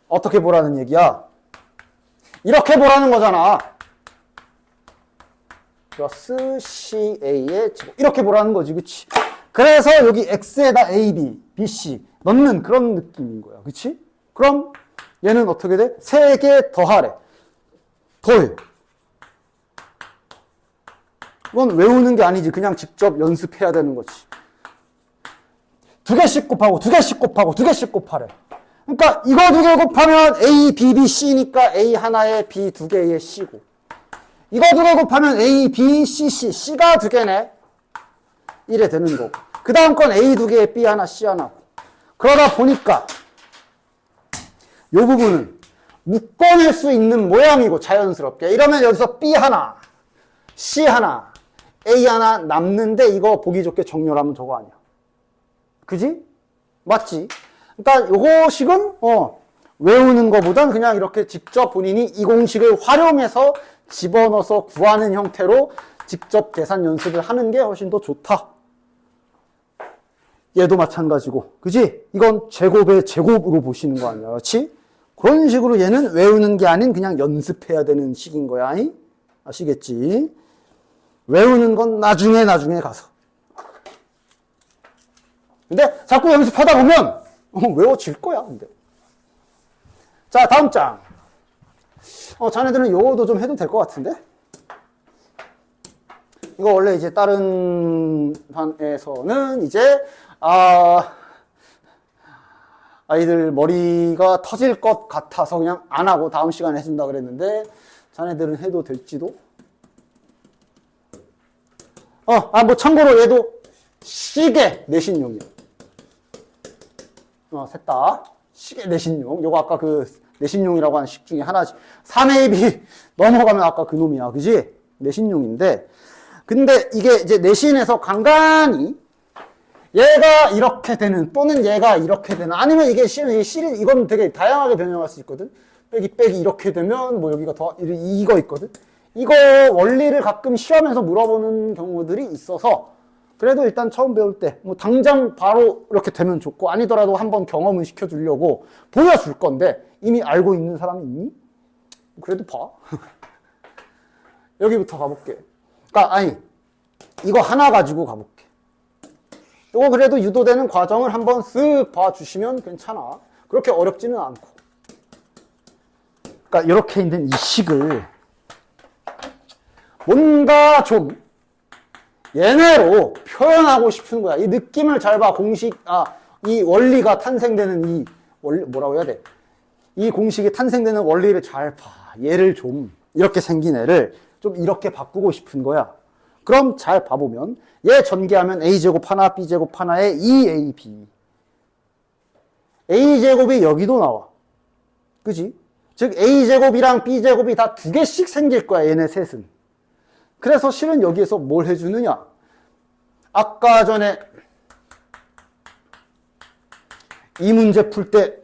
어떻게 보라는 얘기야? 이렇게 보라는 거잖아. 플러스 ca의 제곱. 이렇게 보라는 거지. 그치? 그래서 여기 x에다 a, b, b, c 넣는 그런 느낌인 거야. 그치? 그럼 얘는 어떻게 돼? 3개 더하래. 더해. 이건 외우는 게 아니지. 그냥 직접 연습해야 되는 거지. 2개씩 곱하고 2개씩 곱하고 2개씩 곱하래. 그러니까 이거 2개 곱하면 A, B, B, C니까 A 하나에 B 2개의 C고, 이거 2개 곱하면 A, B, C, C, C가 2개네. 이래 되는 거고, 그 다음 건 A 2개에 B 하나, C 하나. 그러다 보니까 이 부분은 묶어낼 수 있는 모양이고 자연스럽게. 이러면 여기서 B 하나, C 하나, A 하나 남는데 이거 보기 좋게 정렬하면 저거 아니야. 그지? 맞지? 그러니까 요거 식은 외우는 것보단 그냥 이렇게 직접 본인이 이 공식을 활용해서 집어넣어서 구하는 형태로 직접 계산 연습을 하는 게 훨씬 더 좋다. 얘도 마찬가지고, 그지? 이건 제곱의 제곱으로 보시는 거 아니야, 그렇지? 그런 식으로 얘는 외우는 게 아닌 그냥 연습해야 되는 식인 거야. 아시겠지? 외우는 건 나중에 가서. 근데 자꾸 연습하다 보면 외워질 거야. 근데 자, 다음 장. 자네들은 요거도 좀 해도 될 것 같은데? 이거 원래 이제 다른 반에서는 이제 아이들 머리가 터질 것 같아서 그냥 안 하고 다음 시간에 해준다 그랬는데, 자네들은 해도 될지도? 뭐 참고로 얘도 시계 내신용이야. 셋 다 시계 내신용. 요거 아까 그 내신용이라고 하는 식 중에 하나지. 3A, B 넘어가면 아까 그 놈이야. 그지? 내신용인데, 근데 이게 이제 내신에서 간간히 얘가 이렇게 되는, 또는 얘가 이렇게 되는, 아니면 이게 시리즈, 이건 되게 다양하게 변형할 수 있거든. 빼기 이렇게 되면 뭐 여기가 더 이거 있거든. 이거 원리를 가끔 시험에서 물어보는 경우들이 있어서, 그래도 일단 처음 배울 때 뭐 당장 바로 이렇게 되면 좋고, 아니더라도 한번 경험을 시켜주려고 보여줄 건데, 이미 알고 있는 사람이 있니? 그래도 봐. 여기부터 가볼게. 그러니까 이거 하나 가지고 가볼게. 이거 그래도 유도되는 과정을 한번 쓱 봐주시면 괜찮아. 그렇게 어렵지는 않고. 그러니까 이렇게 있는 이 식을 뭔가 좀 얘네로 표현하고 싶은 거야. 이 느낌을 잘 봐. 이 원리가 탄생되는 이 원리, 뭐라고 해야 돼? 이 공식이 탄생되는 원리를 잘 봐. 얘를 좀, 이렇게 생긴 애를 좀 이렇게 바꾸고 싶은 거야. 그럼 잘 봐보면 얘 전개하면 A제곱 하나, B제곱 하나에 2AB. A제곱이 여기도 나와. 그지? 즉 A제곱이랑 B제곱이 다 2개씩 생길 거야. 얘네 셋은. 그래서 실은 여기에서 뭘 해주느냐? 아까 전에 이 문제 풀 때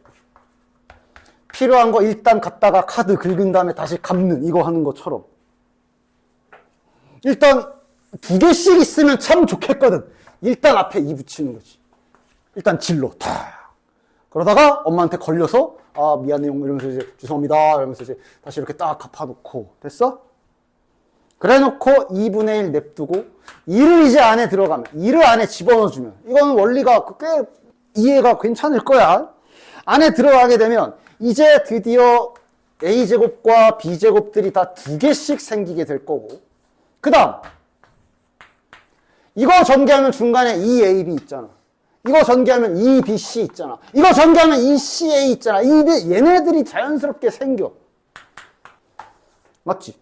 필요한 거 일단 갖다가 카드 긁은 다음에 다시 갚는 이거 하는 것처럼 일단 2개씩 있으면 참 좋겠거든. 일단 앞에 2 붙이는 거지. 일단 진로 탁. 그러다가 엄마한테 걸려서 아 미안해요 이러면서 이제 죄송합니다 이러면서 이제 다시 이렇게 딱 갚아놓고 됐어? 그래놓고 2분의 1 냅두고 2를 이제 안에 들어가면 2를 안에 집어넣어주면 이거는 원리가 꽤 이해가 괜찮을 거야. 안에 들어가게 되면 이제 드디어 A제곱과 B제곱들이 다 2개씩 생기게 될 거고 그 다음 이거 전개하면 중간에 2AB 있잖아. 이거 전개하면 2BC 있잖아. 이거 전개하면 2CA 있잖아. 얘네들이 자연스럽게 생겨. 맞지?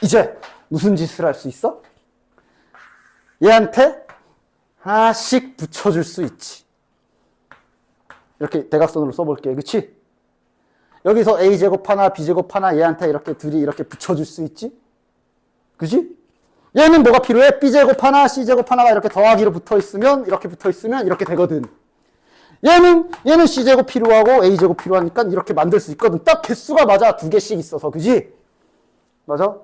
이제 무슨 짓을 할 수 있어? 얘한테 하나씩 붙여줄 수 있지. 이렇게 대각선으로 써볼게. 그치? 여기서 A제곱 하나, B제곱 하나 얘한테 이렇게 둘이 이렇게 붙여줄 수 있지? 그치? 얘는 뭐가 필요해? B제곱 하나, C제곱 하나가 이렇게 더하기로 붙어있으면 이렇게 되거든. 얘는 C제곱 필요하고 A제곱 필요하니까 이렇게 만들 수 있거든. 딱 개수가 맞아. 2개씩 있어서. 그지? 맞아?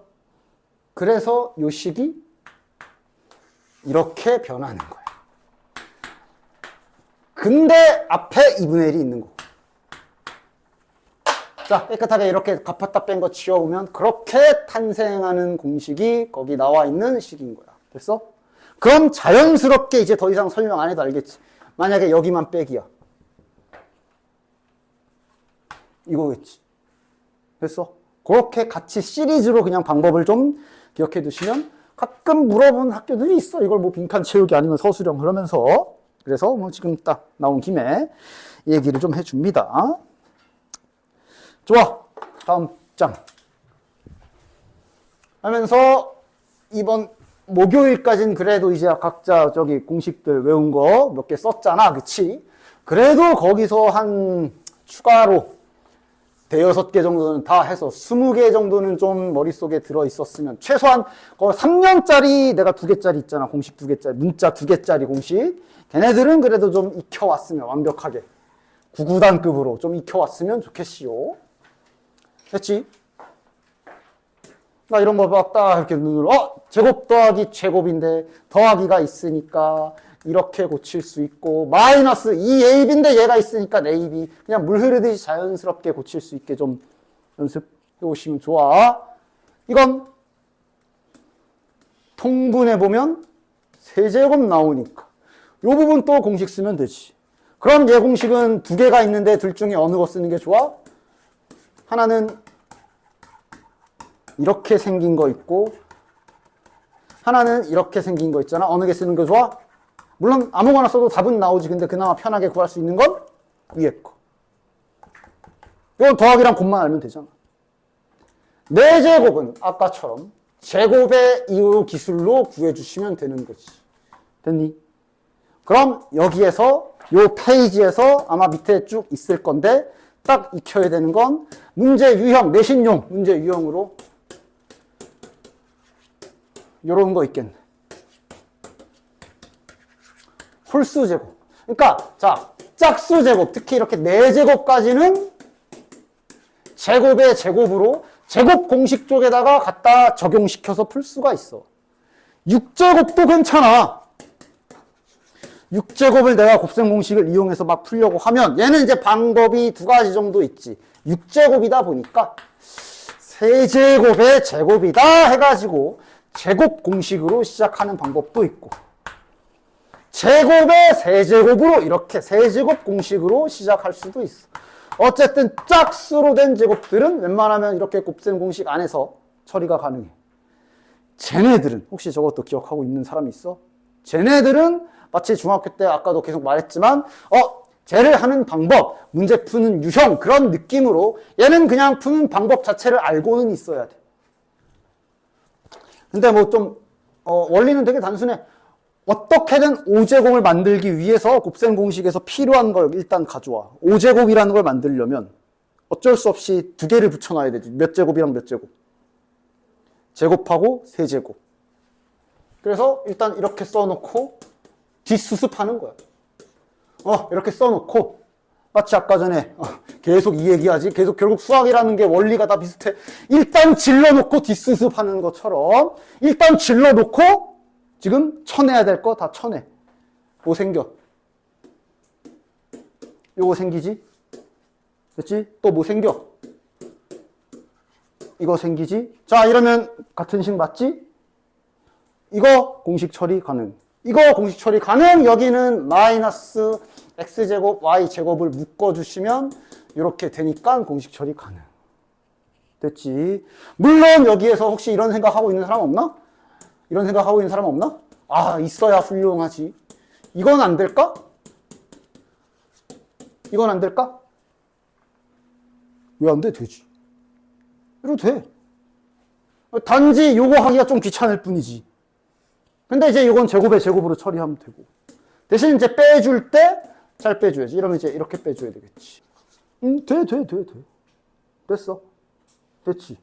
그래서 요 식이 이렇게 변하는 거야. 근데 앞에 2분의 1이 있는 거고. 자, 깨끗하게 이렇게 갚았다 뺀 거 지워보면 그렇게 탄생하는 공식이 거기 나와 있는 식인 거야. 됐어? 그럼 자연스럽게 이제 더 이상 설명 안 해도 알겠지. 만약에 여기만 빼기야. 이거겠지. 됐어? 그렇게 같이 시리즈로 그냥 방법을 좀 기억해 두시면 가끔 물어보는 학교들이 있어. 이걸 뭐 빈칸 채우기 아니면 서술형 그러면서. 그래서 뭐 지금 딱 나온 김에 얘기를 좀 해줍니다. 좋아. 다음 장. 하면서 이번 목요일까지는 그래도 이제 각자 저기 공식들 외운 거 몇 개 썼잖아. 그치? 그래도 거기서 한 추가로 대여섯 개 정도는 다 해서 20개 정도는 좀 머릿속에 들어있었으면 최소한 3년짜리 내가 2개짜리 있잖아. 공식 2개짜리. 문자 2개짜리 공식. 걔네들은 그래도 좀 익혀왔으면 완벽하게 9구단급으로 좀 익혀왔으면 좋겠시요. 됐지? 나 이런 거 막 딱 이렇게 눈으로 제곱 더하기 제곱인데 더하기가 있으니까 이렇게 고칠 수 있고 마이너스 2AB인데 얘가 있으니까 AB 그냥 물 흐르듯이 자연스럽게 고칠 수 있게 좀 연습해 오시면 좋아. 이건 통분해보면 세제곱 나오니까 이 부분 또 공식 쓰면 되지. 그럼 얘 공식은 2개가 있는데 둘 중에 어느 거 쓰는 게 좋아? 하나는 이렇게 생긴 거 있고 하나는 이렇게 생긴 거 있잖아. 어느 게 쓰는 게 좋아? 물론 아무거나 써도 답은 나오지. 근데 그나마 편하게 구할 수 있는 건 위에 거. 이건 더하기랑 곱만 알면 되잖아. 4제곱은 아까처럼 제곱의 이유 기술로 구해주시면 되는 거지. 됐니? 그럼 여기에서 요 페이지에서 아마 밑에 쭉 있을 건데 딱 익혀야 되는 건 문제 유형, 내신용 문제 유형으로 요런 거 있겠네. 홀수 제곱. 그러니까 자, 짝수 제곱, 특히 이렇게 4제곱까지는 제곱의 제곱으로 제곱 공식 쪽에다가 갖다 적용시켜서 풀 수가 있어. 6제곱도 괜찮아. 6제곱을 내가 곱셈 공식을 이용해서 막 풀려고 하면 얘는 이제 방법이 2가지 정도 있지. 6제곱이다 보니까 세제곱의 제곱이다 해가지고 제곱 공식으로 시작하는 방법도 있고 제곱의 세제곱으로 이렇게 세제곱 공식으로 시작할 수도 있어. 어쨌든 짝수로 된 제곱들은 웬만하면 이렇게 곱셈 공식 안에서 처리가 가능해. 쟤네들은 혹시 저것도 기억하고 있는 사람이 있어? 쟤네들은 마치 중학교 때 아까도 계속 말했지만 쟤를 하는 방법, 문제 푸는 유형 그런 느낌으로 얘는 그냥 푸는 방법 자체를 알고는 있어야 돼. 근데 뭐 좀 원리는 되게 단순해. 어떻게든 5제곱을 만들기 위해서 곱셈 공식에서 필요한 걸 일단 가져와. 5제곱이라는 걸 만들려면 어쩔 수 없이 2개를 붙여놔야 되지. 몇 제곱이랑 몇 제곱. 제곱하고 세제곱. 그래서 일단 이렇게 써놓고 뒷수습하는 거야. 이렇게 써놓고 마치 아까 전에 계속 이 얘기하지. 계속 결국 수학이라는 게 원리가 다 비슷해. 일단 질러놓고 뒷수습하는 것처럼 일단 질러놓고 지금 쳐내야 될 거 다 쳐내. 뭐 생겨? 요거 생기지? 됐지? 또 뭐 생겨? 이거 생기지? 자, 이러면 같은 식 맞지? 이거 공식 처리 가능. 이거 공식 처리 가능. 여기는 마이너스 x제곱 y제곱을 묶어주시면 이렇게 되니까 공식 처리 가능. 됐지? 물론 여기에서 혹시 이런 생각하고 있는 사람 없나? 이런 생각하고 있는 사람 없나? 있어야 훌륭하지. 이건 안 될까? 이건 안 될까? 왜 안 돼? 되지. 이래도 돼. 단지 요거 하기가 좀 귀찮을 뿐이지. 근데 이제 이건 제곱의 제곱으로 처리하면 되고. 대신 이제 빼줄 때 잘 빼줘야지. 이러면 이제 이렇게 빼줘야 되겠지. 돼. 됐어. 됐지.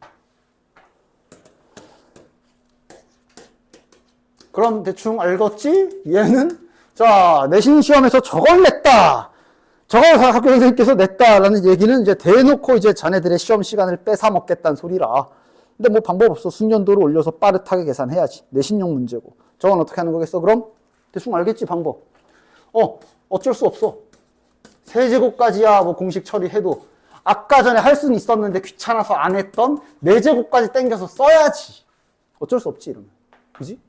그럼 대충 알겠지? 얘는 자, 내신 시험에서 저걸 냈다. 저걸 학교 선생님께서 냈다라는 얘기는 이제 대놓고 이제 자네들의 시험 시간을 뺏어 먹겠다는 소리라. 근데 뭐 방법 없어. 숙련도를 올려서 빠듯하게 계산해야지. 내신용 문제고. 저건 어떻게 하는 거겠어? 그럼 대충 알겠지, 방법. 어쩔 수 없어. 세제곱까지야 뭐 공식 처리해도 아까 전에 할 수는 있었는데 귀찮아서 안 했던 4제곱까지 땡겨서 써야지. 어쩔 수 없지, 이러면. 그지?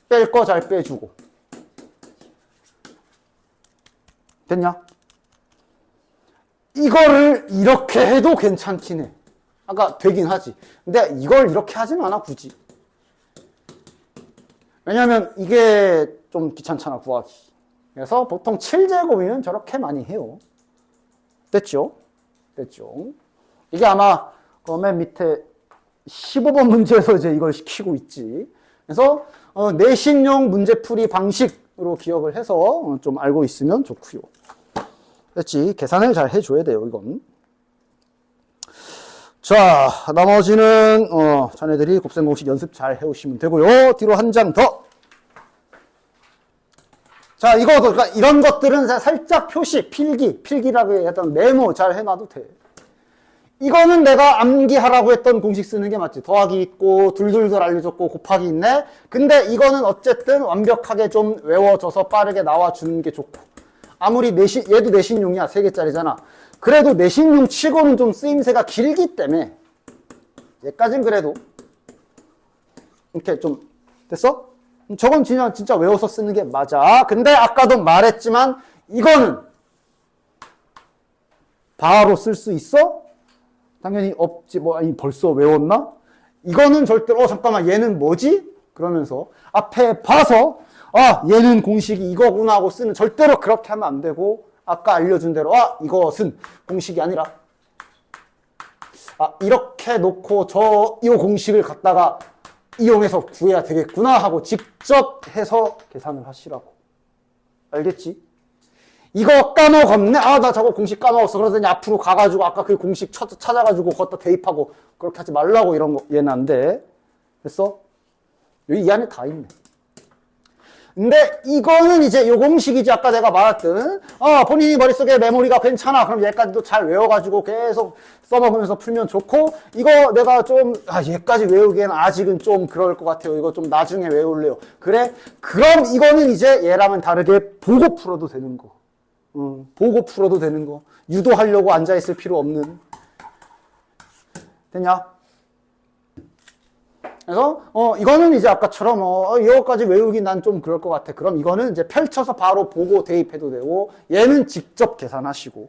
뺄 거 잘 빼주고. 됐냐? 이거를 이렇게 해도 괜찮긴 해. 아까 되긴 하지. 근데 이걸 이렇게 하진 않아, 굳이. 왜냐면 이게 좀 귀찮잖아, 구하기. 그래서 보통 7제곱이면 저렇게 많이 해요. 됐죠? 됐죠? 이게 아마 그 맨 밑에 15번 문제에서 이제 이걸 시키고 있지. 그래서 내신용 문제풀이 방식으로 기억을 해서 좀 알고 있으면 좋고요. 됐지? 계산을 잘 해줘야 돼요, 이건. 자, 나머지는 자네들이 곱셈공식 연습 잘 해오시면 되고요. 뒤로 한 장 더. 자, 이거도 그러니까 이런 것들은 살짝 표시, 필기라고 했던 메모 잘 해놔도 돼. 이거는 내가 암기하라고 했던 공식 쓰는 게 맞지. 더하기 있고 둘둘둘 알려줬고 곱하기 있네. 근데 이거는 어쨌든 완벽하게 좀 외워져서 빠르게 나와주는 게 좋고. 아무리 얘도 내신용이야. 3개짜리잖아. 그래도 내신용 치고는 좀 쓰임새가 길기 때문에 얘까진 그래도 이렇게 좀 됐어? 저건 진짜 외워서 쓰는 게 맞아. 근데 아까도 말했지만 이거는 바로 쓸 수 있어? 당연히 없지. 아니 벌써 외웠나? 이거는 절대로 잠깐만 얘는 뭐지? 그러면서 앞에 봐서 얘는 공식이 이거구나 하고 쓰는 절대로 그렇게 하면 안 되고 아까 알려준 대로 이것은 공식이 아니라 이렇게 놓고 이 공식을 갖다가 이용해서 구해야 되겠구나 하고 직접 해서 계산을 하시라고. 알겠지? 이거 까먹었네? 나 저거 공식 까먹었어. 그러더니 앞으로 가가지고 아까 그 공식 찾아가지고 거기다 대입하고 그렇게 하지 말라고 이런 거. 얘는 안 돼. 됐어? 여기 이 안에 다 있네. 근데 이거는 이제 요 공식이지. 아까 내가 말했던 본인이 머릿속에 메모리가 괜찮아. 그럼 얘까지도 잘 외워가지고 계속 써먹으면서 풀면 좋고 이거 내가 좀 얘까지 외우기에는 아직은 좀 그럴 것 같아요. 이거 좀 나중에 외울래요. 그래? 그럼 이거는 이제 얘랑은 다르게 보고 풀어도 되는 거. 보고 풀어도 되는 거. 유도하려고 앉아있을 필요 없는. 됐냐? 그래서 이거는 이제 아까처럼 이거까지 외우기 난 좀 그럴 것 같아. 그럼 이거는 이제 펼쳐서 바로 보고 대입해도 되고 얘는 직접 계산하시고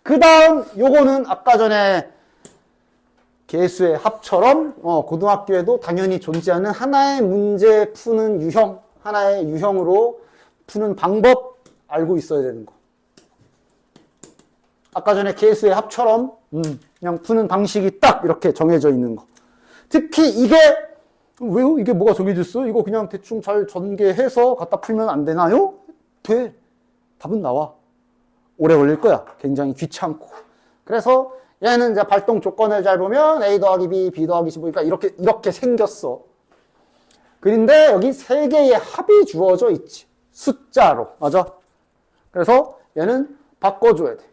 그 다음 요거는 아까 전에 계수의 합처럼 고등학교에도 당연히 존재하는 하나의 문제 푸는 유형, 하나의 유형으로 푸는 방법 알고 있어야 되는 거. 아까 전에 계수의 합처럼 그냥 푸는 방식이 딱 이렇게 정해져 있는 거. 특히 왜요? 이게 뭐가 정해졌어? 이거 그냥 대충 잘 전개해서 갖다 풀면 안 되나요? 돼. 답은 나와. 오래 걸릴 거야. 굉장히 귀찮고. 그래서 얘는 이제 발동 조건을 잘 보면 A 더하기 B, B 더하기 C 보니까 이렇게 생겼어. 그런데 여기 세 개의 합이 주어져 있지. 숫자로. 맞아? 그래서 얘는 바꿔줘야 돼.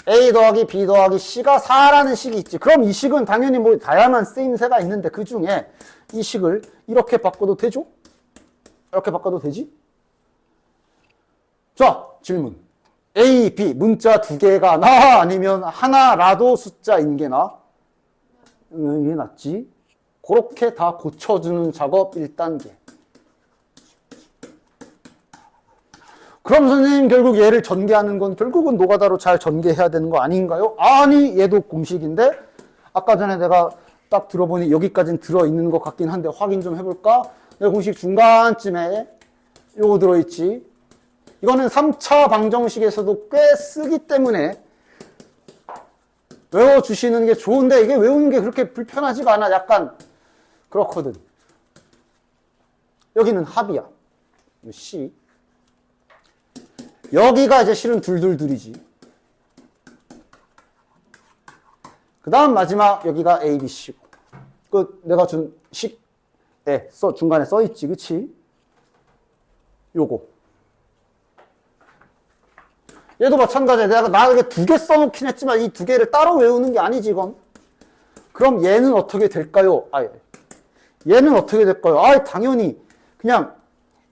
A 더하기 B 더하기 C가 4라는 식이 있지. 그럼 이 식은 당연히 뭐 다양한 쓰임새가 있는데 그 중에 이 식을 이렇게 바꿔도 되죠? 이렇게 바꿔도 되지? 자, 질문. A, B, 문자 두 개가 나? 아니면 하나라도 숫자인 게 나? 이게 낫지? 그렇게 다 고쳐주는 작업 1단계. 그럼 선생님 결국 얘를 전개하는 건 결국은 노가다로 잘 전개해야 되는 거 아닌가요? 아니, 얘도 공식인데 아까 전에 내가 딱 들어보니 여기까지는 들어있는 것 같긴 한데 확인 좀 해볼까? 내 공식 중간쯤에 요거 들어있지. 이거는 3차 방정식에서도 꽤 쓰기 때문에 외워주시는 게 좋은데 이게 외우는 게 그렇게 불편하지가 않아. 약간 그렇거든. 여기는 합이야. C. 여기가 이제 실은 둘둘둘이지. 그 다음 마지막 여기가 A, B, C고. 그 내가 준 식에 중간에 써있지. 그치? 요거. 얘도 마찬가지야. 내가 나에게 두 개 써놓긴 했지만 이 두 개를 따로 외우는 게 아니지, 이건. 그럼 얘는 어떻게 될까요? 얘는 어떻게 될까요? 당연히 그냥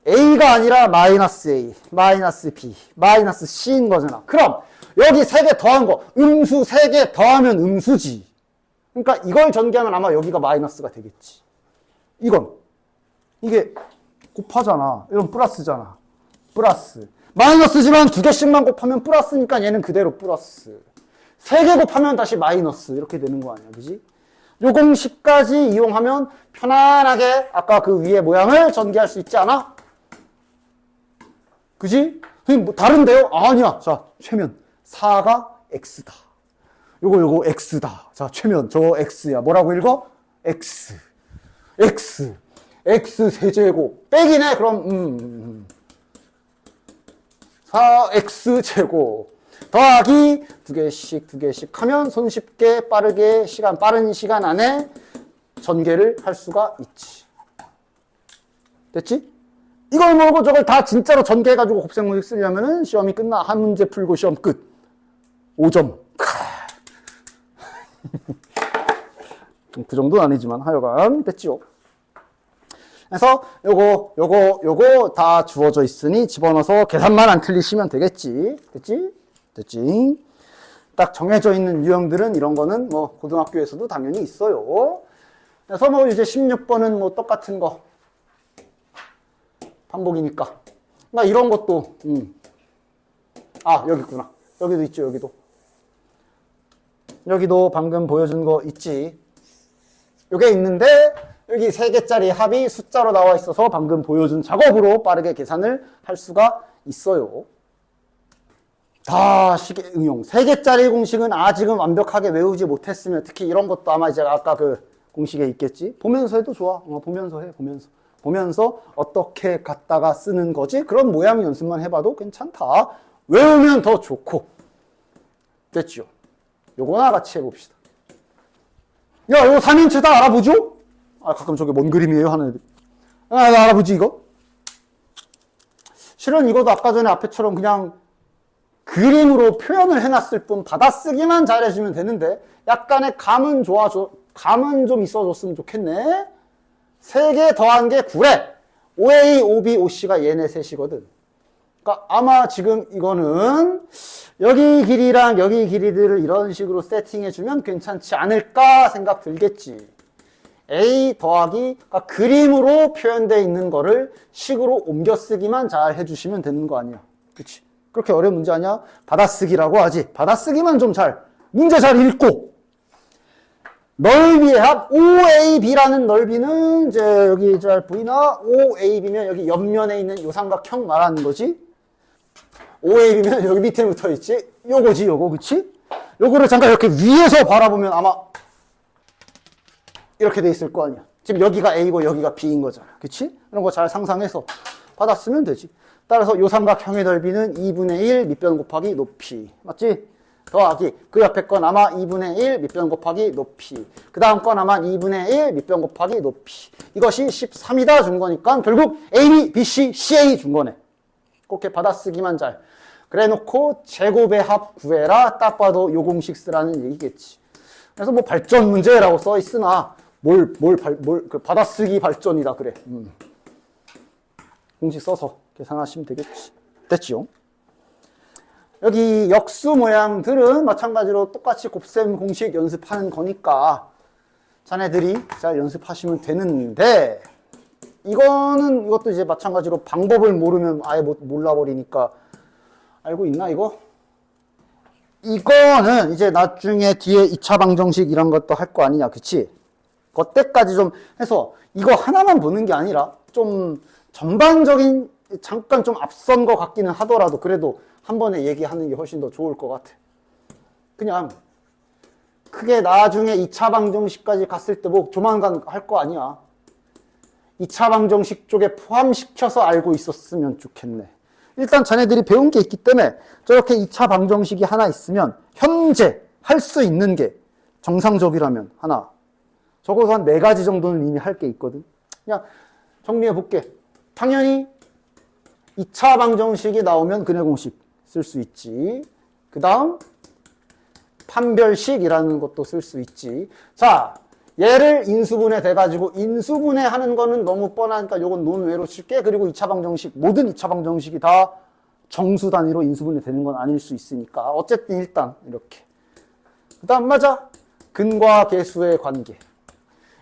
A가 아니라 마이너스 A, 마이너스 B, 마이너스 C인 거잖아. 그럼 여기 세 개 더한 거, 음수 세 개 더하면 음수지. 그러니까 이걸 전개하면 아마 여기가 마이너스가 되겠지. 이게 곱하잖아. 이건 플러스잖아. 플러스. 마이너스지만 두 개씩만 곱하면 플러스니까 얘는 그대로 플러스. 세 개 곱하면 다시 마이너스. 이렇게 되는 거 아니야. 그지? 요 공식까지 이용하면 편안하게 아까 그 위에 모양을 전개할 수 있지 않아? 그지? 선생님, 뭐 다른데요? 아니야. 자, 최면. 4가 X다. 요거 X다. 자, 최면. 저거 X야. 뭐라고 읽어? X. X 세제곱. 빼기네? 그럼, 4X제곱. 더하기 두 개씩 하면 손쉽게 빠른 시간 안에 전개를 할 수가 있지. 됐지? 이걸 모르고 저걸 다 진짜로 전개해가지고 곱셈공식 쓰려면은 시험이 끝나. 한 문제 풀고 시험 끝. 5점. 그 정도는 아니지만 하여간 됐지요. 그래서 요거 다 주어져 있으니 집어넣어서 계산만 안 틀리시면 되겠지. 됐지? 딱 정해져 있는 유형들은 이런 거는 뭐 고등학교에서도 당연히 있어요. 그래서 뭐 이제 16번은 뭐 똑같은 거. 반복이니까. 나 이런 것도, 여기 있구나. 여기도 있죠, 여기도. 여기도 방금 보여준 거 있지. 요게 있는데, 여기 3개짜리 합이 숫자로 나와 있어서 방금 보여준 작업으로 빠르게 계산을 할 수가 있어요. 식의 응용. 3개짜리 공식은 아직은 완벽하게 외우지 못했으면 특히 이런 것도 아마 이제 아까 그 공식에 있겠지. 보면서 해도 좋아. 보면서 해, 보면서 어떻게 갖다가 쓰는 거지? 그런 모양 연습만 해봐도 괜찮다. 외우면 더 좋고. 됐죠? 요거나 같이 해봅시다. 야, 이거 3인체 다 알아보죠? 가끔 저게 뭔 그림이에요? 하는 애들. 나 알아보지, 이거? 실은 이것도 아까 전에 앞에처럼 그냥 그림으로 표현을 해놨을 뿐 받아쓰기만 잘해주면 되는데 약간의 감은 좀 있어줬으면 좋겠네. 3개 더한 게 9래. OA, OB, OC가 얘네 셋이거든. 그러니까 아마 지금 이거는 여기 길이랑 여기 길이들을 이런 식으로 세팅해주면 괜찮지 않을까 생각 들겠지. A 더하기, 그러니까 그림으로 표현되어 있는 거를 식으로 옮겨 쓰기만 잘 해주시면 되는 거 아니야. 그치? 그렇게 어려운 문제 아니야? 받아쓰기라고 하지. 받아쓰기만 좀 문제 잘 읽고. 넓이의 합, OAB라는 넓이는 이제 여기 잘 보이나? OAB면 여기 옆면에 있는 요 삼각형 말하는 거지. OAB면 여기 밑에 붙어 있지. 요거지, 요거. 그치? 요거를 잠깐 이렇게 위에서 바라보면 아마 이렇게 돼 있을 거 아니야. 지금 여기가 A고 여기가 B인 거잖아. 그치? 이런 거 잘 상상해서 받았으면 되지. 따라서 요 삼각형의 넓이는 2분의 1 밑변 곱하기 높이. 맞지? 더하기 그 옆에 건 아마 2분의 1 밑변 곱하기 높이, 그 다음 건 아마 2분의 1 밑변 곱하기 높이. 이것이 13이다 준 거니까 결국 AB, BC, CA 준 거네. 그렇게 받아쓰기만 잘. 그래 놓고 제곱의 합 구해라. 딱 봐도 요 공식 쓰라는 얘기겠지. 그래서 뭐 발전 문제라고 써 있으나 그 받아쓰기 발전이다 그래. 공식 써서 계산하시면 되겠지. 됐지요? 여기 역수 모양들은 마찬가지로 똑같이 곱셈 공식 연습하는 거니까 자네들이 잘 연습하시면 되는데, 이것도 이제 마찬가지로 방법을 모르면 아예 몰라버리니까. 알고 있나 이거? 이거는 이제 나중에 뒤에 2차 방정식 이런 것도 할 거 아니냐, 그치? 그때까지 좀 해서 이거 하나만 보는 게 아니라 좀 전반적인, 잠깐 좀 앞선 거 같기는 하더라도 그래도 한 번에 얘기하는 게 훨씬 더 좋을 것 같아. 그냥 크게 나중에 2차 방정식까지 갔을 때 뭐 조만간 할 거 아니야. 2차 방정식 쪽에 포함시켜서 알고 있었으면 좋겠네. 일단 자네들이 배운 게 있기 때문에 저렇게 2차 방정식이 하나 있으면 현재 할 수 있는 게 정상적이라면 하나, 적어도 한 4가지 정도는 이미 할 게 있거든. 그냥 정리해 볼게. 당연히 2차 방정식이 나오면 근해 공식 쓸 수 있지. 그 다음 판별식이라는 것도 쓸 수 있지. 자, 얘를 인수분해 돼가지고 인수분해 하는 거는 너무 뻔하니까 요건 논외로 칠게. 그리고 2차 방정식, 모든 2차 방정식이 다 정수 단위로 인수분해 되는 건 아닐 수 있으니까 어쨌든 일단 이렇게. 그 다음 맞아. 근과 계수의 관계.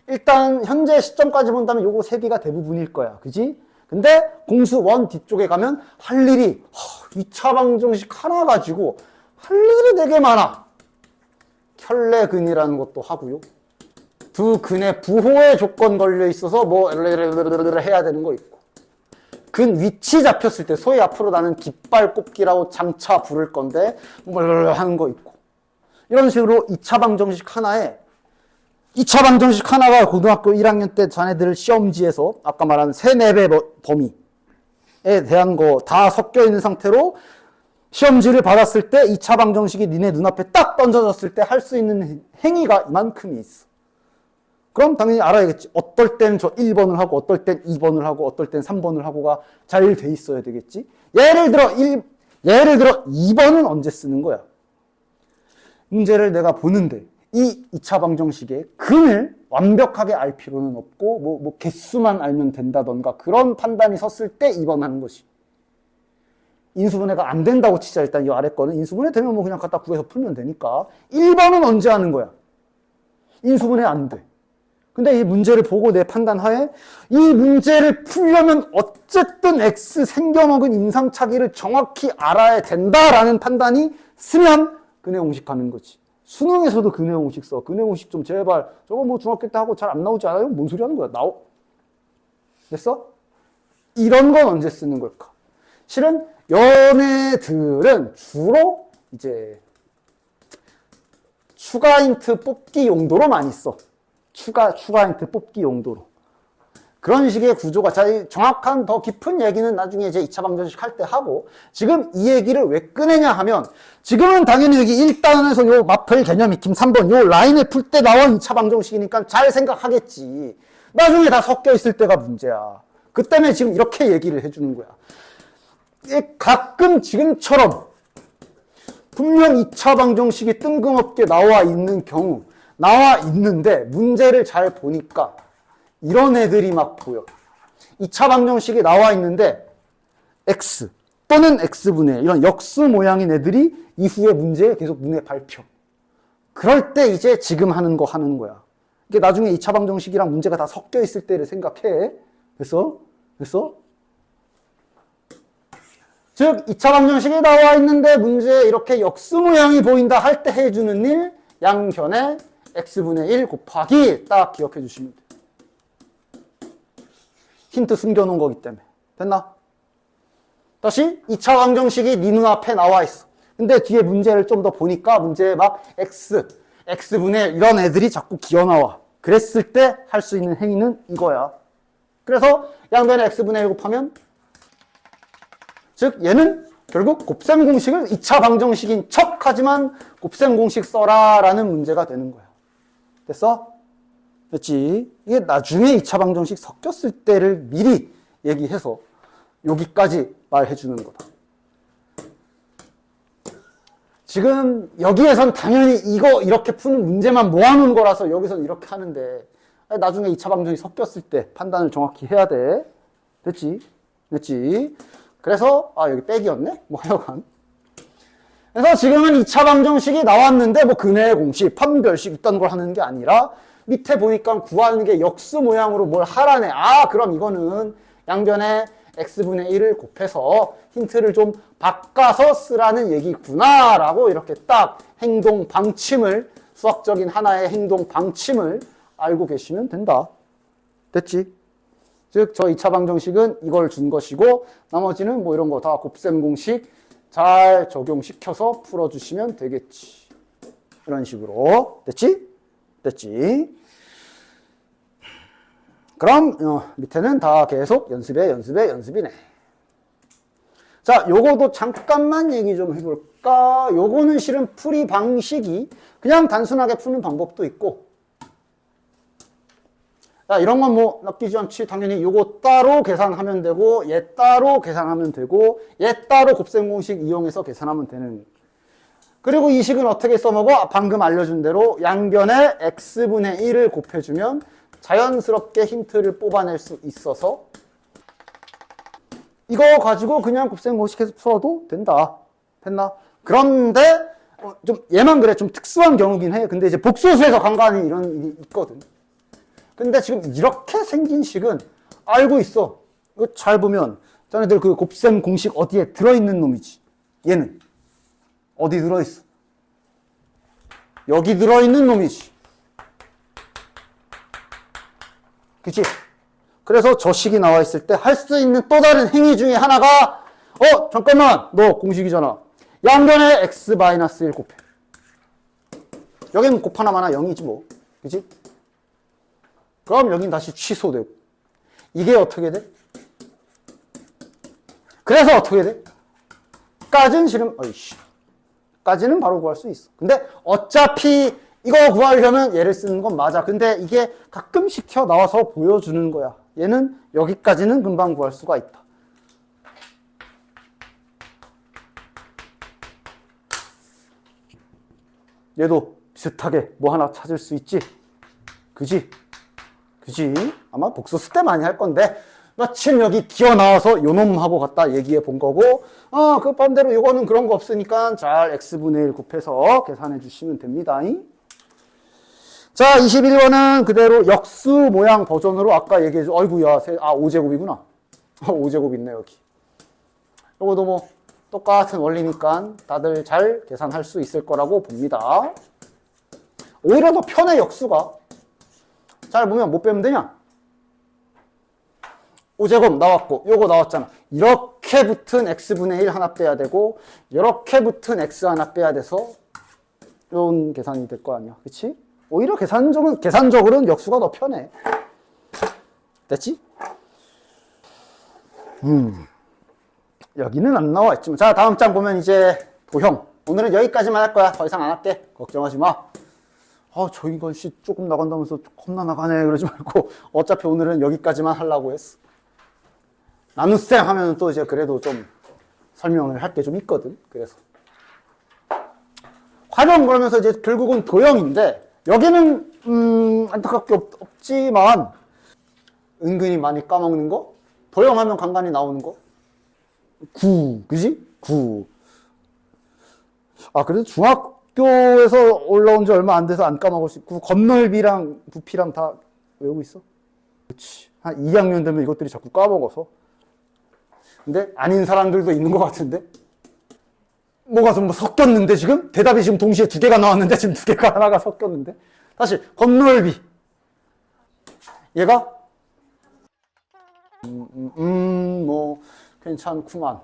일단 현재 시점까지 본다면 요거 3개가 대부분일 거야. 그지? 근데 공수 1 뒤쪽에 가면 할 일이 2차 방정식 하나 가지고 할 일이 되게 많아. 켤레근이라는 것도 하고요. 두 근의 부호의 조건 걸려 있어서 뭐 해야 되는 거 있고, 근 위치 잡혔을 때 소위 앞으로 나는 깃발 꼽기라고 장차 부를 건데 뭐 하는 거 있고, 이런 식으로 2차 방정식 하나에 2차 방정식 하나가 고등학교 1학년 때 자네들 시험지에서 아까 말한 3, 4배 범위에 대한 거 다 섞여 있는 상태로 시험지를 받았을 때 2차 방정식이 니네 눈앞에 딱 던져졌을 때 할 수 있는 행위가 이만큼이 있어. 그럼 당연히 알아야겠지. 어떨 땐 저 1번을 하고 어떨 땐 2번을 하고 어떨 땐 3번을 하고가 잘 돼 있어야 되겠지. 예를 들어 2번은 언제 쓰는 거야? 문제를 내가 보는데 이 2차 방정식의 근을 완벽하게 알 필요는 없고 뭐 개수만 알면 된다던가 그런 판단이 섰을 때 2번 하는 것이. 인수분해가 안 된다고 치자. 일단 이 아래 거는 인수분해 되면 뭐 그냥 갖다 구해서 풀면 되니까 1번은 언제 하는 거야? 인수분해 안 돼. 근데 이 문제를 보고 내 판단하에 이 문제를 풀려면 어쨌든 X 생겨먹은 임상차기를 정확히 알아야 된다라는 판단이 쓰면 근해 공식 하는 거지. 수능에서도 근해 공식 써. 근해 공식 좀 제발. 저거 뭐 중학교 때 하고 잘 안 나오지 않아요? 뭔 소리 하는 거야? 됐어? 이런 건 언제 쓰는 걸까? 실은 얘네들은 주로 이제 추가 힌트 뽑기 용도로 많이 써. 추가 힌트 뽑기 용도로. 그런 식의 구조가, 정확한 더 깊은 얘기는 나중에 이제 2차 방정식 할 때 하고, 지금 이 얘기를 왜 꺼내냐 하면, 지금은 당연히 여기 1단에서 요 마플 개념 익힘 3번, 요 라인을 풀 때 나온 2차 방정식이니까 잘 생각하겠지. 나중에 다 섞여 있을 때가 문제야. 그 때문에 지금 이렇게 얘기를 해주는 거야. 가끔 지금처럼, 분명 2차 방정식이 뜬금없게 나와 있는 경우, 나와 있는데 문제를 잘 보니까 이런 애들이 막 보여. 2차 방정식이 나와 있는데 X 또는 X분의 이런 역수 모양인 애들이 이후에 문제에 계속 눈에 밟혀. 그럴 때 이제 지금 하는 거 하는 거야. 이게 나중에 2차 방정식이랑 문제가 다 섞여 있을 때를 생각해. 됐어? 즉 2차 방정식이 나와 있는데 문제에 이렇게 역수 모양이 보인다 할 때 해주는 일, 양변에 X분의 1 곱하기 딱 기억해 주시면 돼요. 힌트 숨겨놓은 거기 때문에. 됐나? 다시 2차 방정식이 네 눈앞에 나와 있어. 근데 뒤에 문제를 좀 더 보니까 문제에 막 X분의 이런 애들이 자꾸 기어나와. 그랬을 때 할 수 있는 행위는 이거야. 그래서 양변에 X분의 1 곱하면 즉 얘는 결국 곱셈 공식을 2차 방정식인 척 하지만 곱셈 공식 써라 라는 문제가 되는 거야. 됐어? 됐지? 이게 나중에 2차 방정식 섞였을 때를 미리 얘기해서 여기까지 말해 주는 거다. 지금 여기에선 당연히 이거 이렇게 푸는 문제만 모아놓은 거라서 여기선 이렇게 하는데 나중에 2차 방정식 섞였을 때 판단을 정확히 해야 돼. 됐지? 됐지? 그래서 여기 빼기였네? 뭐 하여간. 그래서 지금은 2차 방정식이 나왔는데 뭐 근해의 공식, 판별식 있다는 걸 하는 게 아니라 밑에 보니까 구하는 게 역수 모양으로 뭘 하라네. 그럼 이거는 양변에 x분의 1을 곱해서 힌트를 좀 바꿔서 쓰라는 얘기구나 라고 이렇게 딱 행동 방침을, 수학적인 하나의 행동 방침을 알고 계시면 된다. 됐지? 즉 저 2차 방정식은 이걸 준 것이고 나머지는 뭐 이런 거 다 곱셈 공식 잘 적용시켜서 풀어주시면 되겠지. 이런 식으로. 됐지? 됐지? 그럼 밑에는 다 계속 연습이네. 자, 요거도 잠깐만 얘기 좀 해볼까? 요거는 실은 풀이 방식이 그냥 단순하게 푸는 방법도 있고, 자, 이런 건 뭐 낚이지 않지. 당연히 요거 따로 계산하면 되고, 얘 따로 계산하면 되고, 얘 따로 곱셈 공식 이용해서 계산하면 되는. 그리고 이 식은 어떻게 써먹어? 방금 알려준 대로 양변에 x분의 1을 곱해주면 자연스럽게 힌트를 뽑아낼 수 있어서 이거 가지고 그냥 곱셈 공식해서 풀어도 된다. 됐나? 그런데 좀 얘만 그래. 좀 특수한 경우긴 해. 근데 이제 복소수에서 간간히 이런 일이 있거든. 근데 지금 이렇게 생긴 식은 알고 있어. 이거 잘 보면 자네들 그 곱셈 공식 어디에 들어있는 놈이지. 얘는 어디 들어있어? 여기 들어있는 놈이지. 그치? 그래서 저 식이 나와 있을 때 할 수 있는 또 다른 행위 중에 하나가 잠깐만 너 공식이잖아. 양변에 x-1 곱해. 여기는 곱 하나 마나 0이지 뭐. 그치? 그럼 여긴 다시 취소되고. 이게 어떻게 돼? 그래서 어떻게 돼? 까진 실은 까지는 바로 구할 수 있어. 근데 어차피 이거 구하려면 얘를 쓰는 건 맞아. 근데 이게 가끔씩 튀어나와서 보여주는 거야. 얘는 여기까지는 금방 구할 수가 있다. 얘도 비슷하게 뭐 하나 찾을 수 있지? 그지? 아마 복수수 때 많이 할 건데 마침 여기 기어나와서 요놈하고 갖다 얘기해 본 거고 그 반대로 이거는 그런 거 없으니까 잘 x분의 1 곱해서 계산해 주시면 됩니다. 자, 21번은 그대로 역수 모양 버전으로 아까 얘기해줘. 아이고야, 5제곱이구나. 5제곱 있네, 여기. 요거도 뭐, 똑같은 원리니까 다들 잘 계산할 수 있을 거라고 봅니다. 오히려 더 편해, 역수가. 잘 보면 못 빼면 되냐? 5제곱 나왔고, 요거 나왔잖아. 이렇게 붙은 x분의 1 하나 빼야 되고, 이렇게 붙은 x 하나 빼야 돼서, 이런 계산이 될 거 아니야. 그치? 오히려 계산적으로는 역수가 더 편해. 됐지? 여기는 안 나와 있지만. 자, 다음 장 보면 이제 도형. 오늘은 여기까지만 할 거야. 더 이상 안 할게. 걱정하지 마. 저희가 조금 나간다면서 겁나 나가네. 그러지 말고. 어차피 오늘은 여기까지만 하려고 했어. 나눗셈 하면 또 이제 그래도 좀 설명을 할 게 좀 있거든. 그래서. 활용 그러면서 이제 결국은 도형인데, 여기는 안타깝게 없지만 은근히 많이 까먹는 거? 도형하면 간간히 나오는 거? 그지? 그래도 중학교에서 올라온 지 얼마 안 돼서 안 까먹을 수 있고 건널비랑 부피랑 다 외우고 있어? 그렇지. 한 2학년 되면 이것들이 자꾸 까먹어서. 근데 아닌 사람들도 있는 것 같은데? 뭐가 좀 섞였는데 지금? 대답이 지금 동시에 2개가 나왔는데 지금 2개가 하나가 섞였는데? 다시 건널비 얘가 뭐 괜찮구만.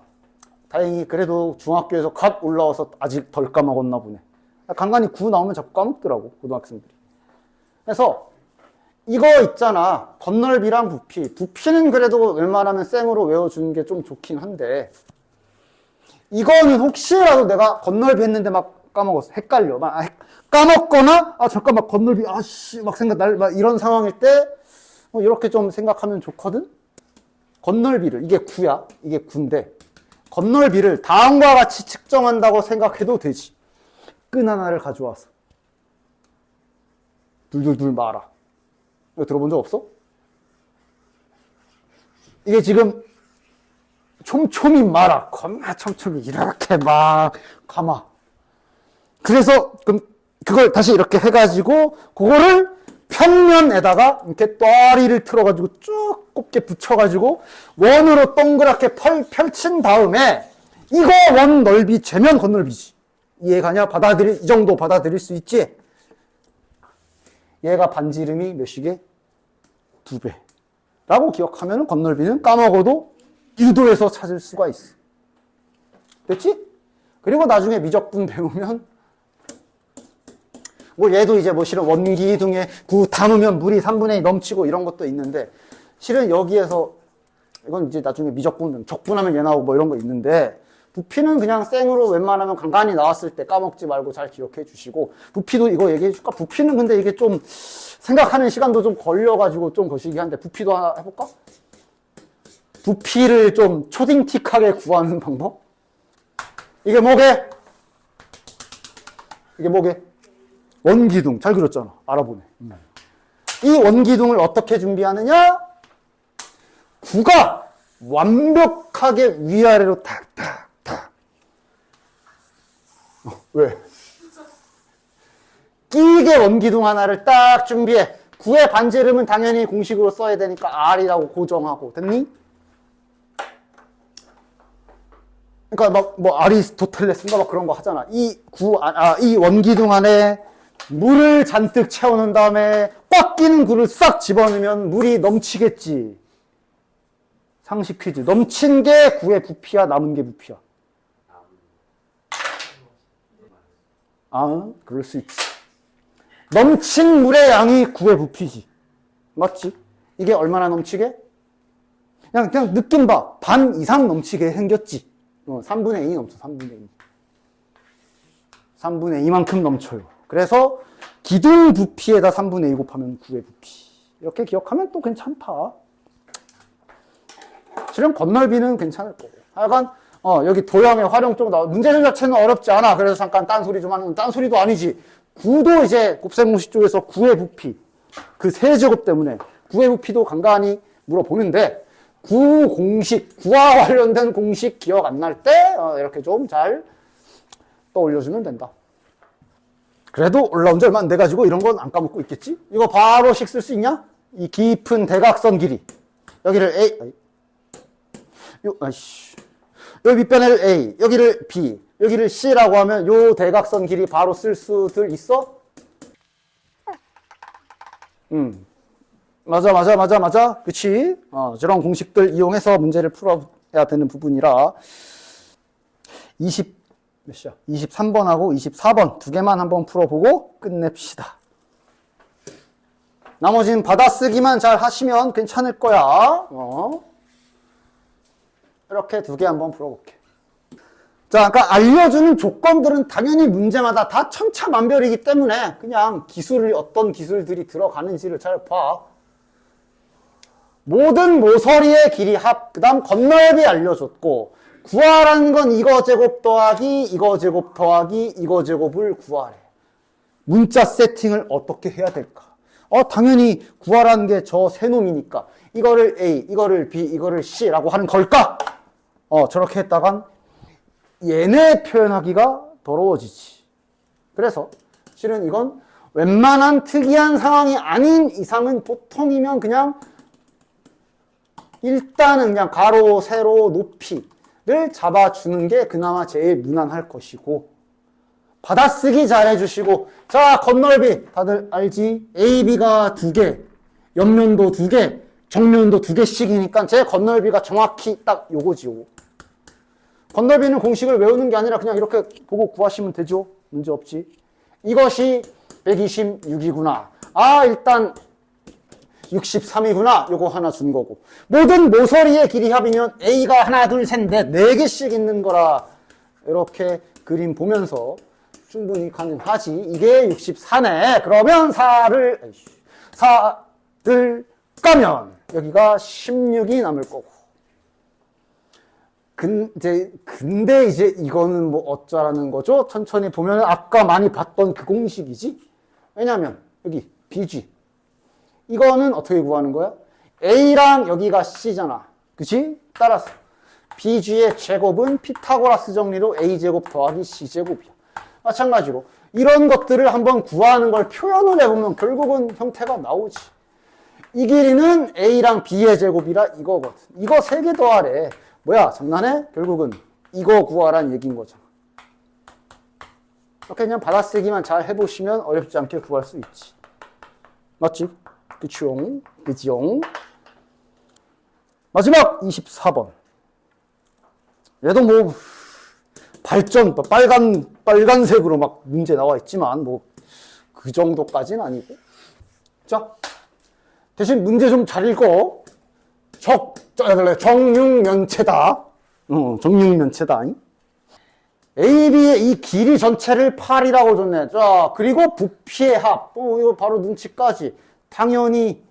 다행히 그래도 중학교에서 갓 올라와서 아직 덜 까먹었나 보네. 간간히 9 나오면 자꾸 까먹더라고 고등학생들이. 그래서 이거 있잖아. 건널비랑 부피는 그래도 웬만하면 쌩으로 외워주는 게 좀 좋긴 한데 이거는 혹시라도 내가 건널비 했는데 막 까먹었어. 헷갈려. 까먹거나, 잠깐만, 건널비, 막 막 이런 상황일 때, 이렇게 좀 생각하면 좋거든? 건널비를, 이게 구야. 이게 구인데, 건널비를 다음과 같이 측정한다고 생각해도 되지. 끈 하나를 가져와서. 둘둘둘 말아. 이거 들어본 적 없어? 이게 지금, 촘촘히 말아. 겁나 촘촘히 이렇게 막 감아. 그래서 그걸 다시 이렇게 해가지고 그거를 평면에다가 이렇게 또아리를 틀어가지고 쭉 곱게 붙여가지고 원으로 동그랗게 펼친 다음에 이거 원 넓이 재면 건널비지. 이해가냐? 이 정도 받아들일 수 있지? 얘가 반지름이 몇이게? 2배. 라고 기억하면 건널비는 까먹어도 유도해서 찾을 수가 있어. 됐지? 그리고 나중에 미적분 배우면 얘도 이제 실은 원기둥에 구 담으면 물이 3분의 2 넘치고 이런 것도 있는데 실은 여기에서 이건 이제 나중에 미적분 적분하면 얘 나오고 이런 거 있는데 부피는 그냥 생으로 웬만하면 간간히 나왔을 때 까먹지 말고 잘 기억해 주시고 부피도 이거 얘기해 줄까? 부피는 근데 이게 좀 생각하는 시간도 좀 걸려가지고 좀 거시기 한데 부피도 하나 해볼까? 부피를 좀 초딩틱하게 구하는 방법? 이게 뭐게? 원기둥. 잘 그렸잖아. 알아보네. 이 원기둥을 어떻게 준비하느냐? 구가 완벽하게 위아래로 탁탁탁. 왜? 끼게 원기둥 하나를 딱 준비해. 구의 반지름은 당연히 공식으로 써야 되니까 R이라고 고정하고. 됐니? 그러니까 아리스토텔레스인가 막 그런 거 하잖아. 이 원기둥 안에 물을 잔뜩 채워놓은 다음에 꽉 끼는 구를 싹 집어넣으면 물이 넘치겠지. 상식 퀴즈. 넘친 게 구의 부피야, 남은 게 부피야? 그럴 수 있지. 넘친 물의 양이 구의 부피지. 맞지? 이게 얼마나 넘치게? 그냥 느낌 봐. 반 이상 넘치게 생겼지. 3분의 2 넘쳐, 3분의 2. 3분의 2만큼 넘쳐요. 그래서 기둥 부피에다 3분의 2 곱하면 구의 부피. 이렇게 기억하면 또 괜찮다. 실은 건널비는 괜찮을 거고. 하여간, 여기 도형의 활용 쪽 나와. 문제점 자체는 어렵지 않아. 그래서 잠깐 딴소리 좀 하는 건 딴소리도 아니지. 구도 이제 곱셈공식 쪽에서 구의 부피. 그 세제곱 때문에 구의 부피도 간간히 물어보는데, 구 공식, 구와 관련된 공식 기억 안 날 때, 이렇게 좀 잘 떠올려주면 된다. 그래도 올라온 지 얼마 안 돼가지고 이런 건 안 까먹고 있겠지? 이거 바로씩 쓸 수 있냐? 이 깊은 대각선 길이. 여기를 A, 여기 밑변을 A, 여기를 B, 여기를 C라고 하면 요 대각선 길이 바로 쓸 수들 있어? 맞아. 그치? 저런 공식들 이용해서 문제를 풀어야 되는 부분이라. 23번하고 24번 두 개만 한번 풀어보고 끝냅시다. 나머지는 받아쓰기만 잘 하시면 괜찮을 거야. 이렇게 두 개 한번 풀어볼게. 자, 아까 알려주는 조건들은 당연히 문제마다 다 천차만별이기 때문에 그냥 어떤 기술들이 들어가는지를 잘 봐. 모든 모서리의 길이 합, 그 다음 건널비 알려줬고, 구하라는 건 이거 제곱 더하기, 이거 제곱 더하기, 이거 제곱을 구하래. 문자 세팅을 어떻게 해야 될까? 당연히 구하라는 게 저 세 놈이니까 이거를 A, 이거를 B, 이거를 C라고 하는 걸까? 저렇게 했다간 얘네 표현하기가 더러워지지. 그래서 실은 이건 웬만한 특이한 상황이 아닌 이상은 보통이면 그냥 일단은 그냥 가로, 세로, 높이를 잡아주는 게 그나마 제일 무난할 것이고, 받아쓰기 잘 해주시고, 자, 건널비 다들 알지? A, B가 2개, 옆면도 2개, 정면도 2개씩이니까 제 건널비가 정확히 딱 요거지, 요거. 건널비는 공식을 외우는 게 아니라 그냥 이렇게 보고 구하시면 되죠. 문제 없지. 이것이 126이구나. 일단 63이구나. 요거 하나 준 거고. 모든 모서리의 길이 합이면 A가 하나, 둘, 셋, 넷, 4개씩 있는 거라 이렇게 그림 보면서 충분히 가능하지. 이게 64네. 그러면 4를 까면 여기가 16이 남을 거고. 근데 이제 이거는 뭐 어쩌라는 거죠? 천천히 보면 아까 많이 봤던 그 공식이지? 왜냐면 여기 BG. 이거는 어떻게 구하는 거야? A랑 여기가 C잖아. 그치? 따라서 BG의 제곱은 피타고라스 정리로 A제곱 더하기 C제곱이야. 마찬가지로 이런 것들을 한번 구하는 걸 표현을 해보면 결국은 형태가 나오지. 이 길이는 A랑 B의 제곱이라 이거거든. 이거 3개 더하래. 뭐야, 장난해? 결국은 이거 구하라는 얘기인 거잖아. 이렇게 그냥 받아쓰기만 잘 해보시면 어렵지 않게 구할 수 있지. 맞지? 그치용? 그지용? 마지막 24번. 얘도 뭐 발전, 빨간색으로 막 문제 나와 있지만 뭐 그 정도까지는 아니고. 자, 대신 문제 좀 잘 읽어. 정육면체다. 정육면체다. AB의 이 길이 전체를 8이라고 줬네. 자, 그리고 부피의 합. 이거 바로 눈치까지. 당연히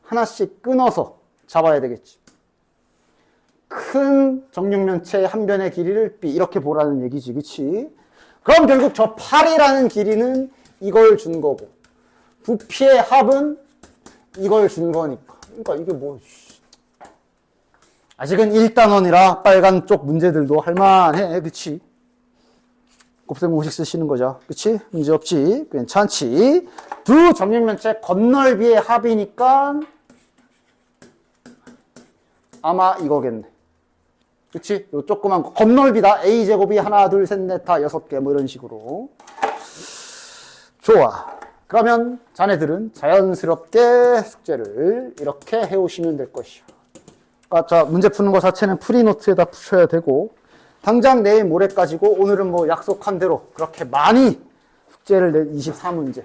하나씩 끊어서 잡아야 되겠지. 큰 정육면체의 한 변의 길이를 B. 이렇게 보라는 얘기지. 그치? 그럼 결국 저 8이라는 길이는 이걸 준 거고, 부피의 합은 이걸 준 거니까. 그러니까 이게 뭐, 아직은 1단원이라 빨간 쪽 문제들도 할만해. 그치? 곱셈 공식 쓰시는 거죠. 그치? 문제 없지? 괜찮지? 두 정육면체 건널비의 합이니까 아마 이거겠네. 그치? 요 조그만 거. 건널비다. A제곱이 하나, 둘, 셋, 넷, 다 6개. 뭐 이런 식으로. 좋아. 그러면 자네들은 자연스럽게 숙제를 이렇게 해오시면 될 것이야. 자, 문제 푸는 거 자체는 프리노트에다 푸셔야 되고, 당장 내일 모레까지고, 오늘은 뭐 약속한 대로 그렇게 많이 숙제를 내 24문제.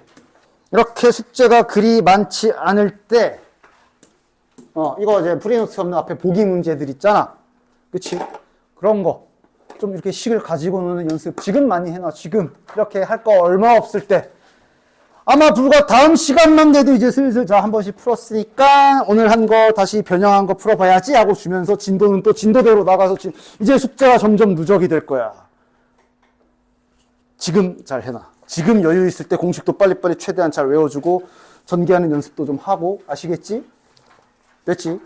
이렇게 숙제가 그리 많지 않을 때, 이거 이제 프리노트 없는 앞에 보기 문제들 있잖아. 그치? 그런 거. 좀 이렇게 식을 가지고 노는 연습. 지금 많이 해놔. 지금. 이렇게 할 거 얼마 없을 때. 아마 불과 다음 시간만 돼도 이제 슬슬 자, 한 번씩 풀었으니까 오늘 한 거 다시 변형한 거 풀어봐야지 하고 주면서 진도는 또 진도대로 나가서 이제 숙제가 점점 누적이 될 거야. 지금 잘 해놔. 지금 여유 있을 때 공식도 빨리빨리 최대한 잘 외워주고 전개하는 연습도 좀 하고. 아시겠지? 됐지?